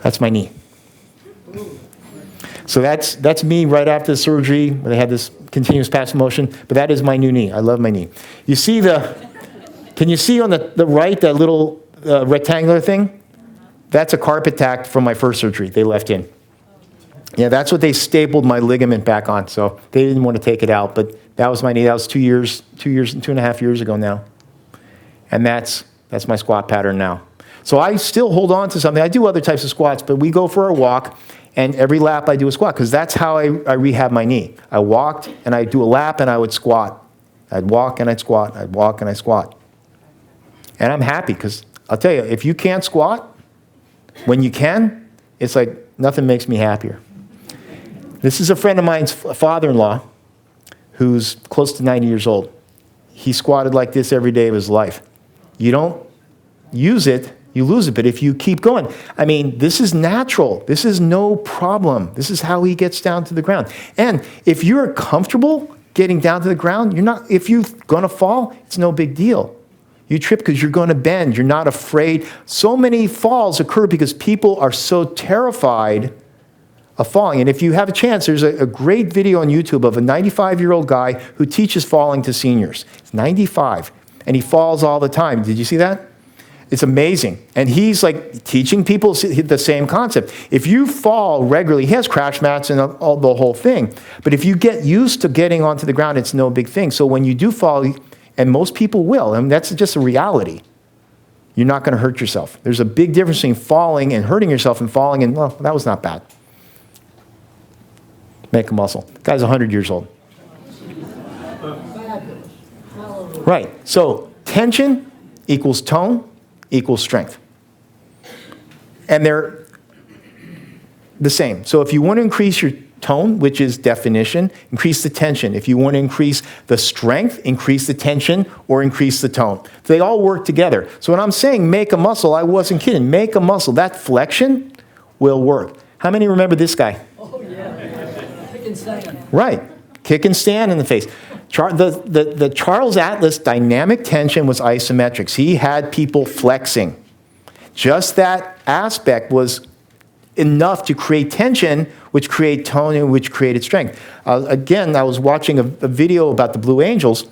That's my knee. So that's me right after the surgery, where they had this continuous passive motion, but that is my new knee. I love my knee. You see can you see on the right, that little rectangular thing? That's a carpet tack from my first surgery they left in. Yeah, that's what they stapled my ligament back on, so they didn't want to take it out, but that was my knee. That was 2.5 years ago now. And that's my squat pattern now. So I still hold on to something. I do other types of squats, but we go for a walk, and every lap I do a squat, because that's how I rehab my knee. I walked, and I'd do a lap, and I would squat. I'd walk, and I'd squat. I'd walk, and I'd squat. And I'm happy, because I'll tell you, if you can't squat, when you can, it's like nothing makes me happier. This is a friend of mine's father-in-law who's close to 90 years old. He squatted like this every day of his life. You don't use it, you lose it. But if you keep going, I mean, this is natural. This is no problem. This is how he gets down to the ground. And if you're comfortable getting down to the ground, if you're going to fall, it's no big deal. You trip because you're going to bend. You're not afraid. So many falls occur because people are so terrified of falling. And if you have a chance, there's a great video on YouTube of a 95-year-old guy who teaches falling to seniors. He's 95, and he falls all the time. Did you see that? It's amazing. And he's like teaching people the same concept. If you fall regularly, he has crash mats and all the whole thing. But if you get used to getting onto the ground, it's no big thing. So when you do fall, and most people will, and that's just a reality, you're not going to hurt yourself. There's a big difference between falling and hurting yourself and falling and, well, that was not bad. Make a muscle. The guy's 100 years old. Right. So tension equals tone equals strength. And they're the same. So if you want to increase your tone, which is definition, increase the tension. If you want to increase the strength, increase the tension or increase the tone. They all work together. So when I'm saying make a muscle, I wasn't kidding. Make a muscle. That flexion will work. How many remember this guy? Oh, yeah. Kick and stand. Right. Kick and stand in the face. The Charles Atlas dynamic tension was isometrics. He had people flexing. Just that aspect was enough to create tension, which create tone and which created strength. Again, I was watching a video about the Blue Angels,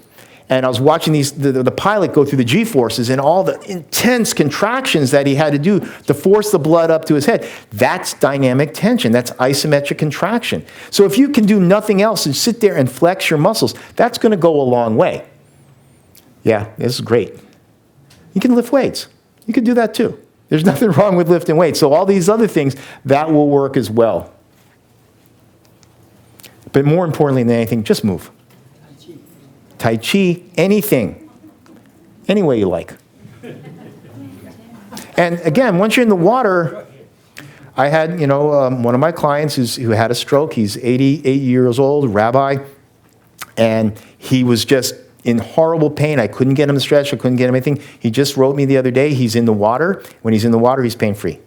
and I was watching the pilot go through the G-forces and all the intense contractions that he had to do to force the blood up to his head. That's dynamic tension. That's isometric contraction. So if you can do nothing else and sit there and flex your muscles, that's going to go a long way. Yeah, this is great. You can lift weights. You can do that too. There's nothing wrong with lifting weights. So all these other things, that will work as well. But more importantly than anything, just move. Tai Chi, anything. Any way you like. And again, once you're in the water, I had, one of my clients who had a stroke. He's 88 years old, rabbi, and he was just in horrible pain. I couldn't get him to stretch. I couldn't get him anything. He just wrote me the other day, he's in the water. When he's in the water, he's pain-free.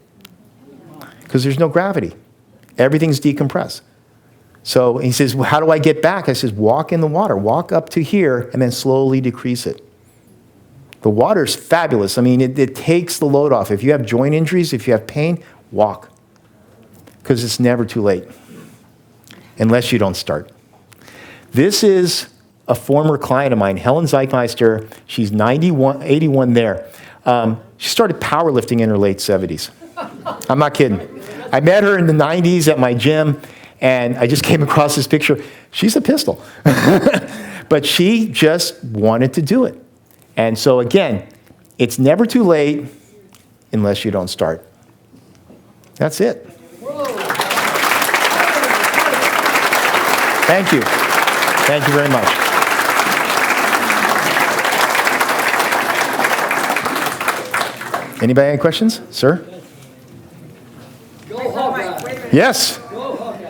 Because there's no gravity. Everything's decompressed. So he says, well, how do I get back? I says, walk in the water. Walk up to here and then slowly decrease it. The water's fabulous. I mean, it takes the load off. If you have joint injuries, if you have pain, walk. Because it's never too late. Unless you don't start. This is a former client of mine, Helen Zeichmeister. She's 81 there. She started powerlifting in her late 70s. I'm not kidding. I met her in the 90s at my gym, and I just came across this picture. She's a pistol. But she just wanted to do it. And so again, it's never too late unless you don't start. That's it. Thank you. Thank you very much. Anybody have any questions? Sir? Go Hawkeye. Yes. Go Hawkeye.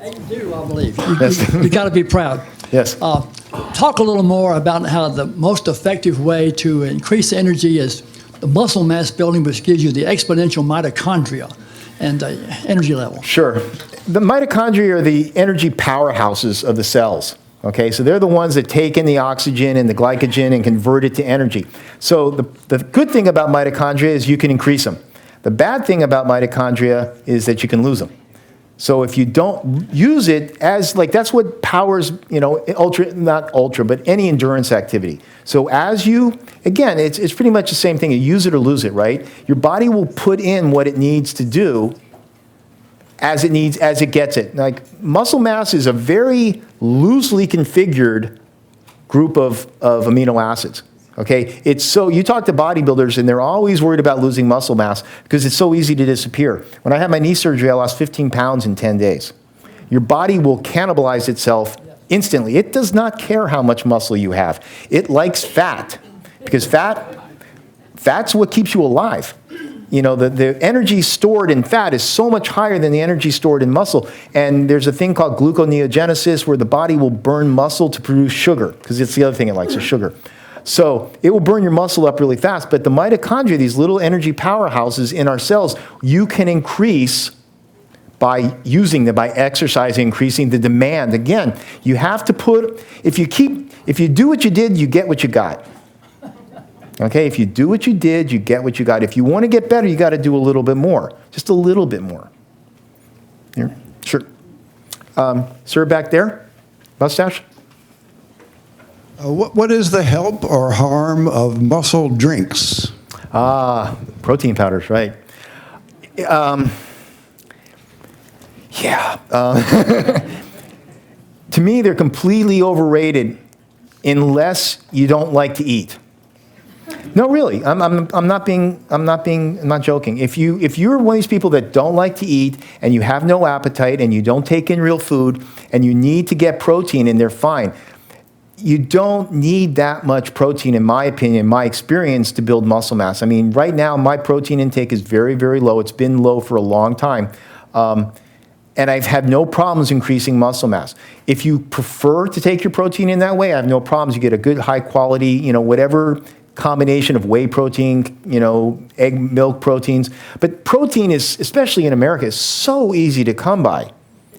And you do, I believe. Yes. You got to be proud. Yes. Talk a little more about how the most effective way to increase energy is the muscle mass building, which gives you the exponential mitochondria and energy level. Sure. The mitochondria are the energy powerhouses of the cells. Okay, so they're the ones that take in the oxygen and the glycogen and convert it to energy. So the good thing about mitochondria is you can increase them. The bad thing about mitochondria is that you can lose them. So if you don't use it as, like, that's what powers, not ultra, but any endurance activity. So as you, again, it's pretty much the same thing. You use it or lose it, right? Your body will put in what it needs to do as it gets it. Like, muscle mass is a very loosely configured group of amino acids. Okay, you talk to bodybuilders and they're always worried about losing muscle mass because it's so easy to disappear. When I had my knee surgery, I lost 15 pounds in 10 days. Your body will cannibalize itself instantly. It does not care how much muscle you have. It likes fat because fat's what keeps you alive. The energy stored in fat is so much higher than the energy stored in muscle. And there's a thing called gluconeogenesis where the body will burn muscle to produce sugar because it's the other thing it likes is sugar. So it will burn your muscle up really fast. But the mitochondria, these little energy powerhouses in our cells, you can increase by using them, by exercising, increasing the demand. Again, you have to if you do what you did, you get what you got. Okay, if you do what you did, you get what you got. If you want to get better, you got to do a little bit more, just a little bit more. Here, sure. Sir, back there, mustache. What is the help or harm of muscle drinks? Protein powders, right? To me, they're completely overrated unless you don't like to eat. No, really, I'm not joking. If you're one of these people that don't like to eat and you have no appetite and you don't take in real food and you need to get protein and they're fine. You don't need that much protein, in my opinion, my experience, to build muscle mass. I mean, right now, my protein intake is very, very low. It's been low for a long time. And I've had no problems increasing muscle mass. If you prefer to take your protein in that way, I have no problems. You get a good, high quality, whatever combination of whey protein, egg, milk proteins. But protein is, especially in America, is so easy to come by.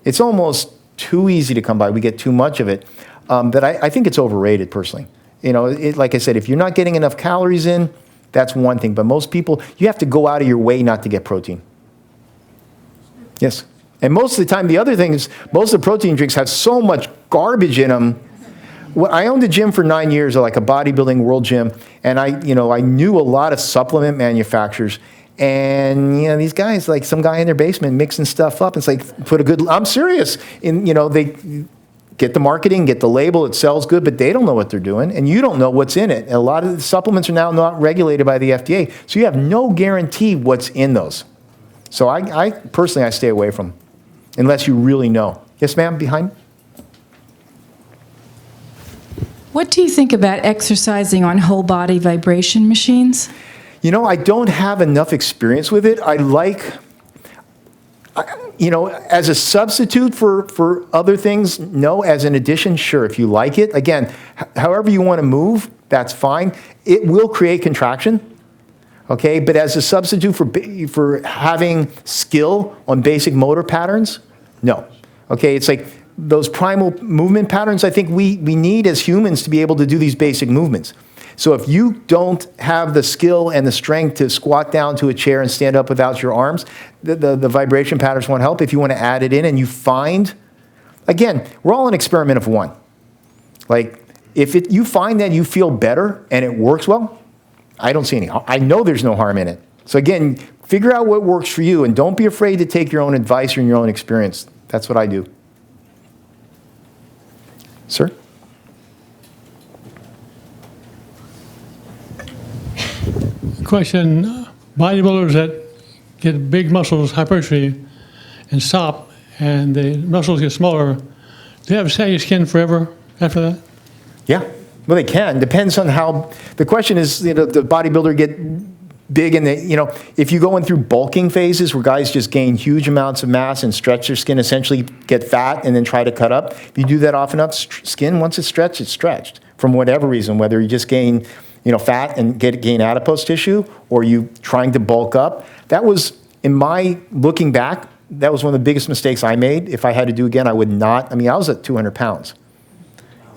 It's almost too easy to come by. We get too much of it. That I think it's overrated, personally. Like I said, if you're not getting enough calories in, that's one thing. But most people, you have to go out of your way not to get protein. Yes. And most of the time, the other thing is, most of the protein drinks have so much garbage in them. Well, I owned a gym for 9 years, like a bodybuilding world gym, and I knew a lot of supplement manufacturers. And these guys, like some guy in their basement mixing stuff up. It's like, I'm serious. They get the marketing, get the label, it sells good, but they don't know what they're doing, and you don't know what's in it. And a lot of the supplements are now not regulated by the FDA, so you have no guarantee what's in those. So I personally stay away from them, unless you really know. Yes, ma'am, behind? What do you think about exercising on whole body vibration machines? I don't have enough experience with it. As a substitute for other things, no. As an addition, sure. If you like it, again, however you want to move, that's fine. It will create contraction, okay? But as a substitute for having skill on basic motor patterns, no. Okay, it's like those primal movement patterns I think we need as humans to be able to do these basic movements. So if you don't have the skill and the strength to squat down to a chair and stand up without your arms, the vibration patterns won't help. If you want to add it in and you find, again, we're all an experiment of one. Like, you find that you feel better and it works well, I don't see any harm. I know there's no harm in it. So again, figure out what works for you, and don't be afraid to take your own advice or your own experience. That's what I do. Sir? Question, bodybuilders that get big muscles, hypertrophy, and stop, and the muscles get smaller, do they have saggy skin forever after that? Yeah, well, they can. Depends on how. The question is, the bodybuilder get big, and if you go in through bulking phases where guys just gain huge amounts of mass and stretch their skin, essentially get fat and then try to cut up. If you do that often enough, skin, once it's stretched from whatever reason, whether you just gain fat and gain adipose tissue, or you trying to bulk up. That was, in my looking back, that was one of the biggest mistakes I made. If I had to do again, I would not. I mean, I was at 200 pounds,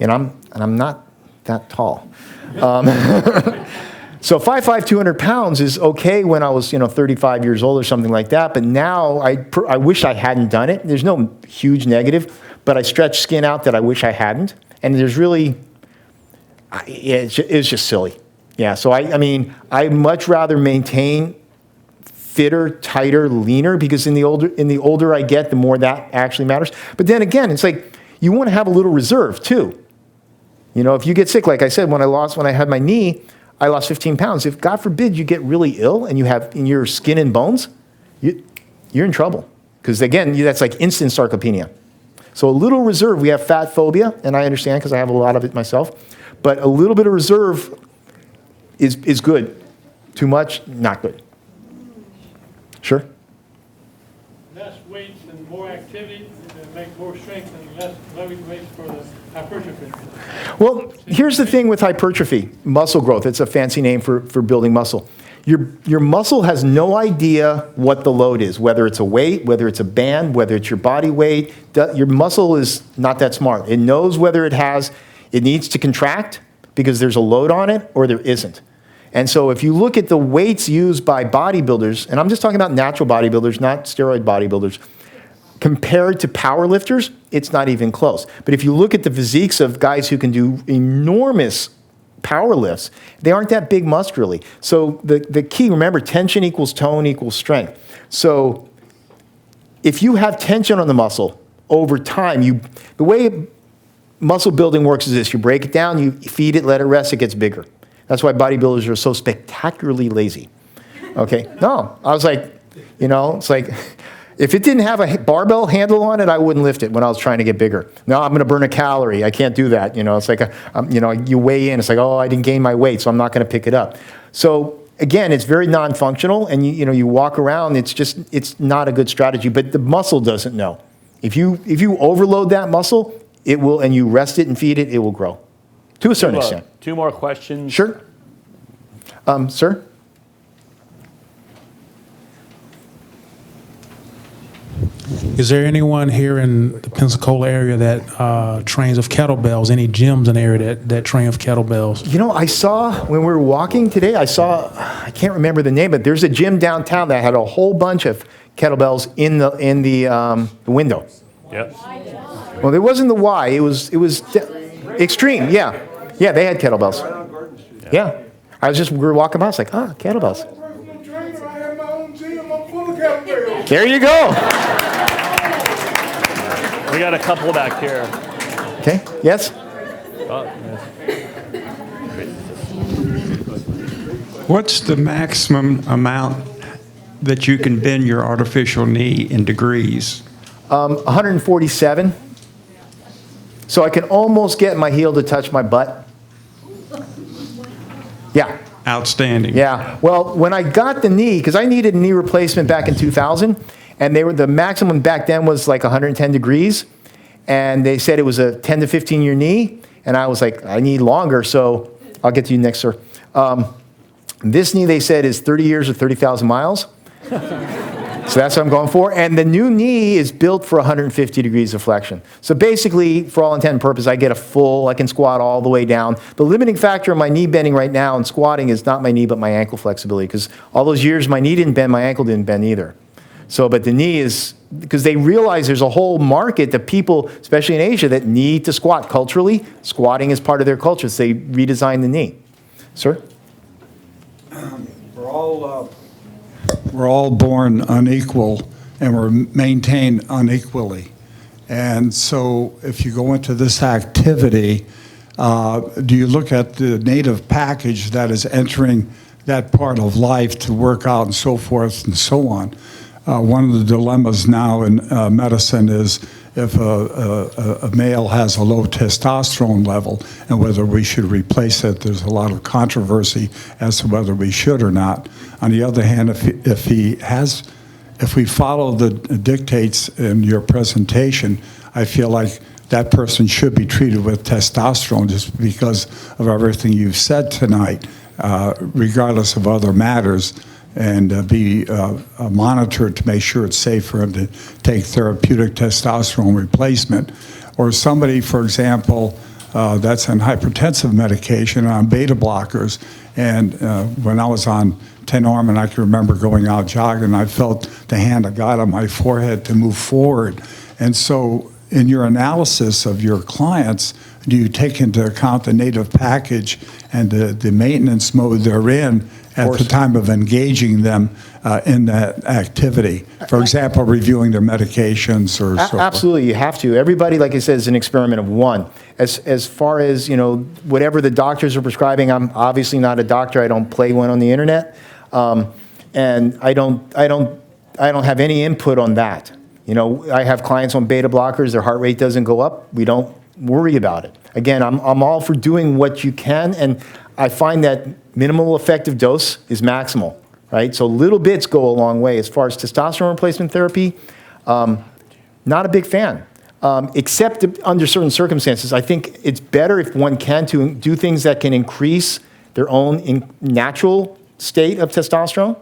and I'm not that tall. So 5'5", 200 pounds is okay when I was 35 years old or something like that. But now I wish I hadn't done it. There's no huge negative, but I stretched skin out that I wish I hadn't. And there's really, it's just silly. Yeah. So I much rather maintain fitter, tighter, leaner, because in the older I get, the more that actually matters. But then again, it's like you want to have a little reserve too. If you get sick, like I said, when I had my knee, I lost 15 pounds. If, God forbid, you get really ill and you have in your skin and bones, you're in trouble. Because again, that's like instant sarcopenia. So a little reserve. We have fat phobia, and I understand because I have a lot of it myself. But a little bit of reserve is good. Too much, not good. Sure? Less weights and more activity to make more strength, and less heavy weights for the hypertrophy. Well, here's the thing with hypertrophy, muscle growth. It's a fancy name for building muscle. Your muscle has no idea what the load is, whether it's a weight, whether it's a band, whether it's your body weight. Your muscle is not that smart. It knows whether it needs to contract because there's a load on it or there isn't. And so if you look at the weights used by bodybuilders, and I'm just talking about natural bodybuilders, not steroid bodybuilders, compared to power lifters, it's not even close. But if you look at the physiques of guys who can do enormous power lifts, they aren't that big muscularly. So the key, remember, tension equals tone equals strength. So if you have tension on the muscle over time, the way muscle building works is this: you break it down, you feed it, let it rest, it gets bigger. That's why bodybuilders are so spectacularly lazy. Okay? No, I was like, it's like, if it didn't have a barbell handle on it, I wouldn't lift it when I was trying to get bigger. No, I'm going to burn a calorie. I can't do that. It's like, you weigh in. It's like, oh, I didn't gain my weight, so I'm not going to pick it up. So again, it's very non-functional, and you walk around. It's not a good strategy. But the muscle doesn't know. If you overload that muscle, it will, and you rest it and feed it, it will grow to a certain extent. 2 more questions. Sure. Sir. Is there anyone here in the Pensacola area that trains with kettlebells? Any gyms in the area that train with kettlebells? I saw when we were walking today, I can't remember the name, but there's a gym downtown that had a whole bunch of kettlebells in the window. Yep. Well, it wasn't the Y. It was Extreme. Yeah, they had kettlebells. Yeah, we were walking by. I was like, kettlebells. There you go. We got a couple back here. Okay. Yes. Oh, yes. What's the maximum amount that you can bend your artificial knee in degrees? 147. So I can almost get my heel to touch my butt. Yeah. Outstanding. Yeah. Well, when I got the knee, because I needed a knee replacement back in 2000, and the maximum back then was like 110 degrees, and they said it was a 10 to 15 year knee, and I was like, I need longer, so I'll get to you next, sir. This knee, they said, is 30 years or 30,000 miles. So that's what I'm going for. And the new knee is built for 150 degrees of flexion. So basically, for all intent and purpose, I can squat all the way down. The limiting factor of my knee bending right now and squatting is not my knee, but my ankle flexibility. Because all those years, my knee didn't bend, my ankle didn't bend either. So, but the knee is, because they realize there's a whole market of people, especially in Asia, that need to squat culturally. Squatting is part of their culture, so they redesigned the knee. Sir? For all we're all born unequal and we're maintained unequally. And so if you go into this activity, do you look at the native package that is entering that part of life to work out and so forth and so on? One of the dilemmas now in medicine is if a male has a low testosterone level and whether we should replace it. There's a lot of controversy as to whether we should or not. On the other hand, if we follow the dictates in your presentation, I feel like that person should be treated with testosterone just because of everything you've said tonight, regardless of other matters, and be monitored to make sure it's safe for him to take therapeutic testosterone replacement. Or somebody, for example, that's on hypertensive medication, on beta blockers, and when I was on Ten Arm, I can remember going out jogging, I felt the hand of God on my forehead to move forward. And so in your analysis of your clients, do you take into account the native package and the maintenance mode they're in at the time of engaging them in that activity? For example, reviewing their medications or so forth. Absolutely, you have to. Everybody, like I said, is an experiment of one. As far as, whatever the doctors are prescribing, I'm obviously not a doctor. I don't play one on the internet. And I don't have any input on that. I have clients on beta blockers, their heart rate doesn't go up. We don't worry about it. Again, I'm all for doing what you can, and I find that minimal effective dose is maximal, right? So little bits go a long way. As far as testosterone replacement therapy, not a big fan. Except under certain circumstances. I think it's better if one can to do things that can increase their own natural state of testosterone.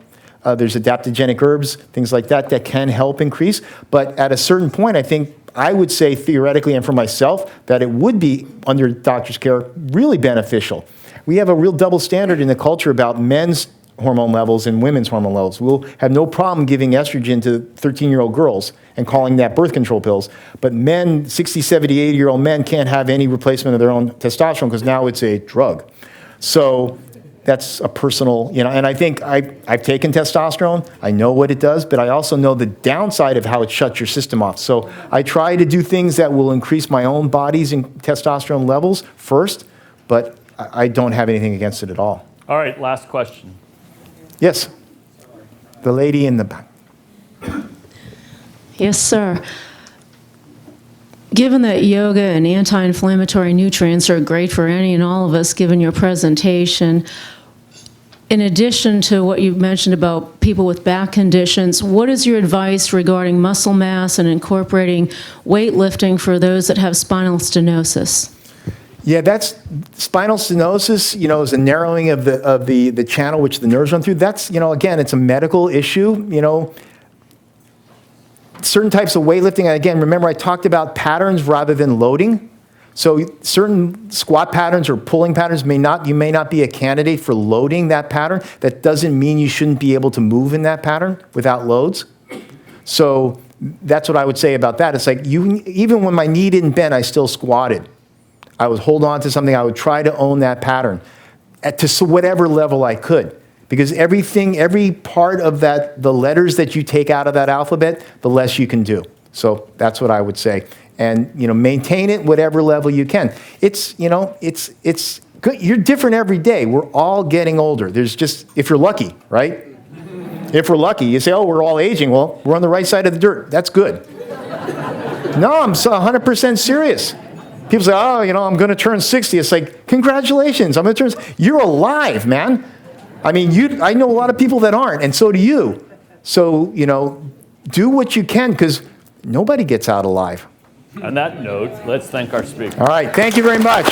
There's adaptogenic herbs, things like that can help increase. But at a certain point, I think I would say theoretically and for myself that it would be, under doctor's care, really beneficial. We have a real double standard in the culture about men's hormone levels and women's hormone levels. We'll have no problem giving estrogen to 13-year-old girls and calling that birth control pills. But men, 60, 70, 80-year-old men can't have any replacement of their own testosterone because now it's a drug. So that's a personal, and I think I've taken testosterone. I know what it does, but I also know the downside of how it shuts your system off. So I try to do things that will increase my own body's testosterone levels first, but I don't have anything against it at all. All right, last question. Yes, the lady in the back. Yes, sir. Given that yoga and anti-inflammatory nutrients are great for any and all of us, given your presentation, in addition to what you mentioned about people with back conditions, what is your advice regarding muscle mass and incorporating weightlifting for those that have spinal stenosis? Yeah, that's spinal stenosis, is a narrowing of the channel which the nerves run through. That's, again, it's a medical issue, Certain types of weightlifting, and again, remember I talked about patterns rather than loading. So certain squat patterns or pulling patterns you may not be a candidate for loading that pattern. That doesn't mean you shouldn't be able to move in that pattern without loads. So that's what I would say about that. It's like even when my knee didn't bend, I still squatted. I would hold on to something. I would try to own that pattern to whatever level I could. Because every part of the letters that you take out of that alphabet, the less you can do. So that's what I would say. And, maintain it whatever level you can. It's good. You're different every day. We're all getting older. There's just, if you're lucky, right? If we're lucky, you say, oh, we're all aging. Well, we're on the right side of the dirt. That's good. No, I'm 100% serious. People say, oh, I'm going to turn 60. It's like, congratulations. I'm going to turn, you're alive, man. I mean, I know a lot of people that aren't, and so do you. So, do what you can, because nobody gets out alive. On that note, let's thank our speaker. All right, thank you very much.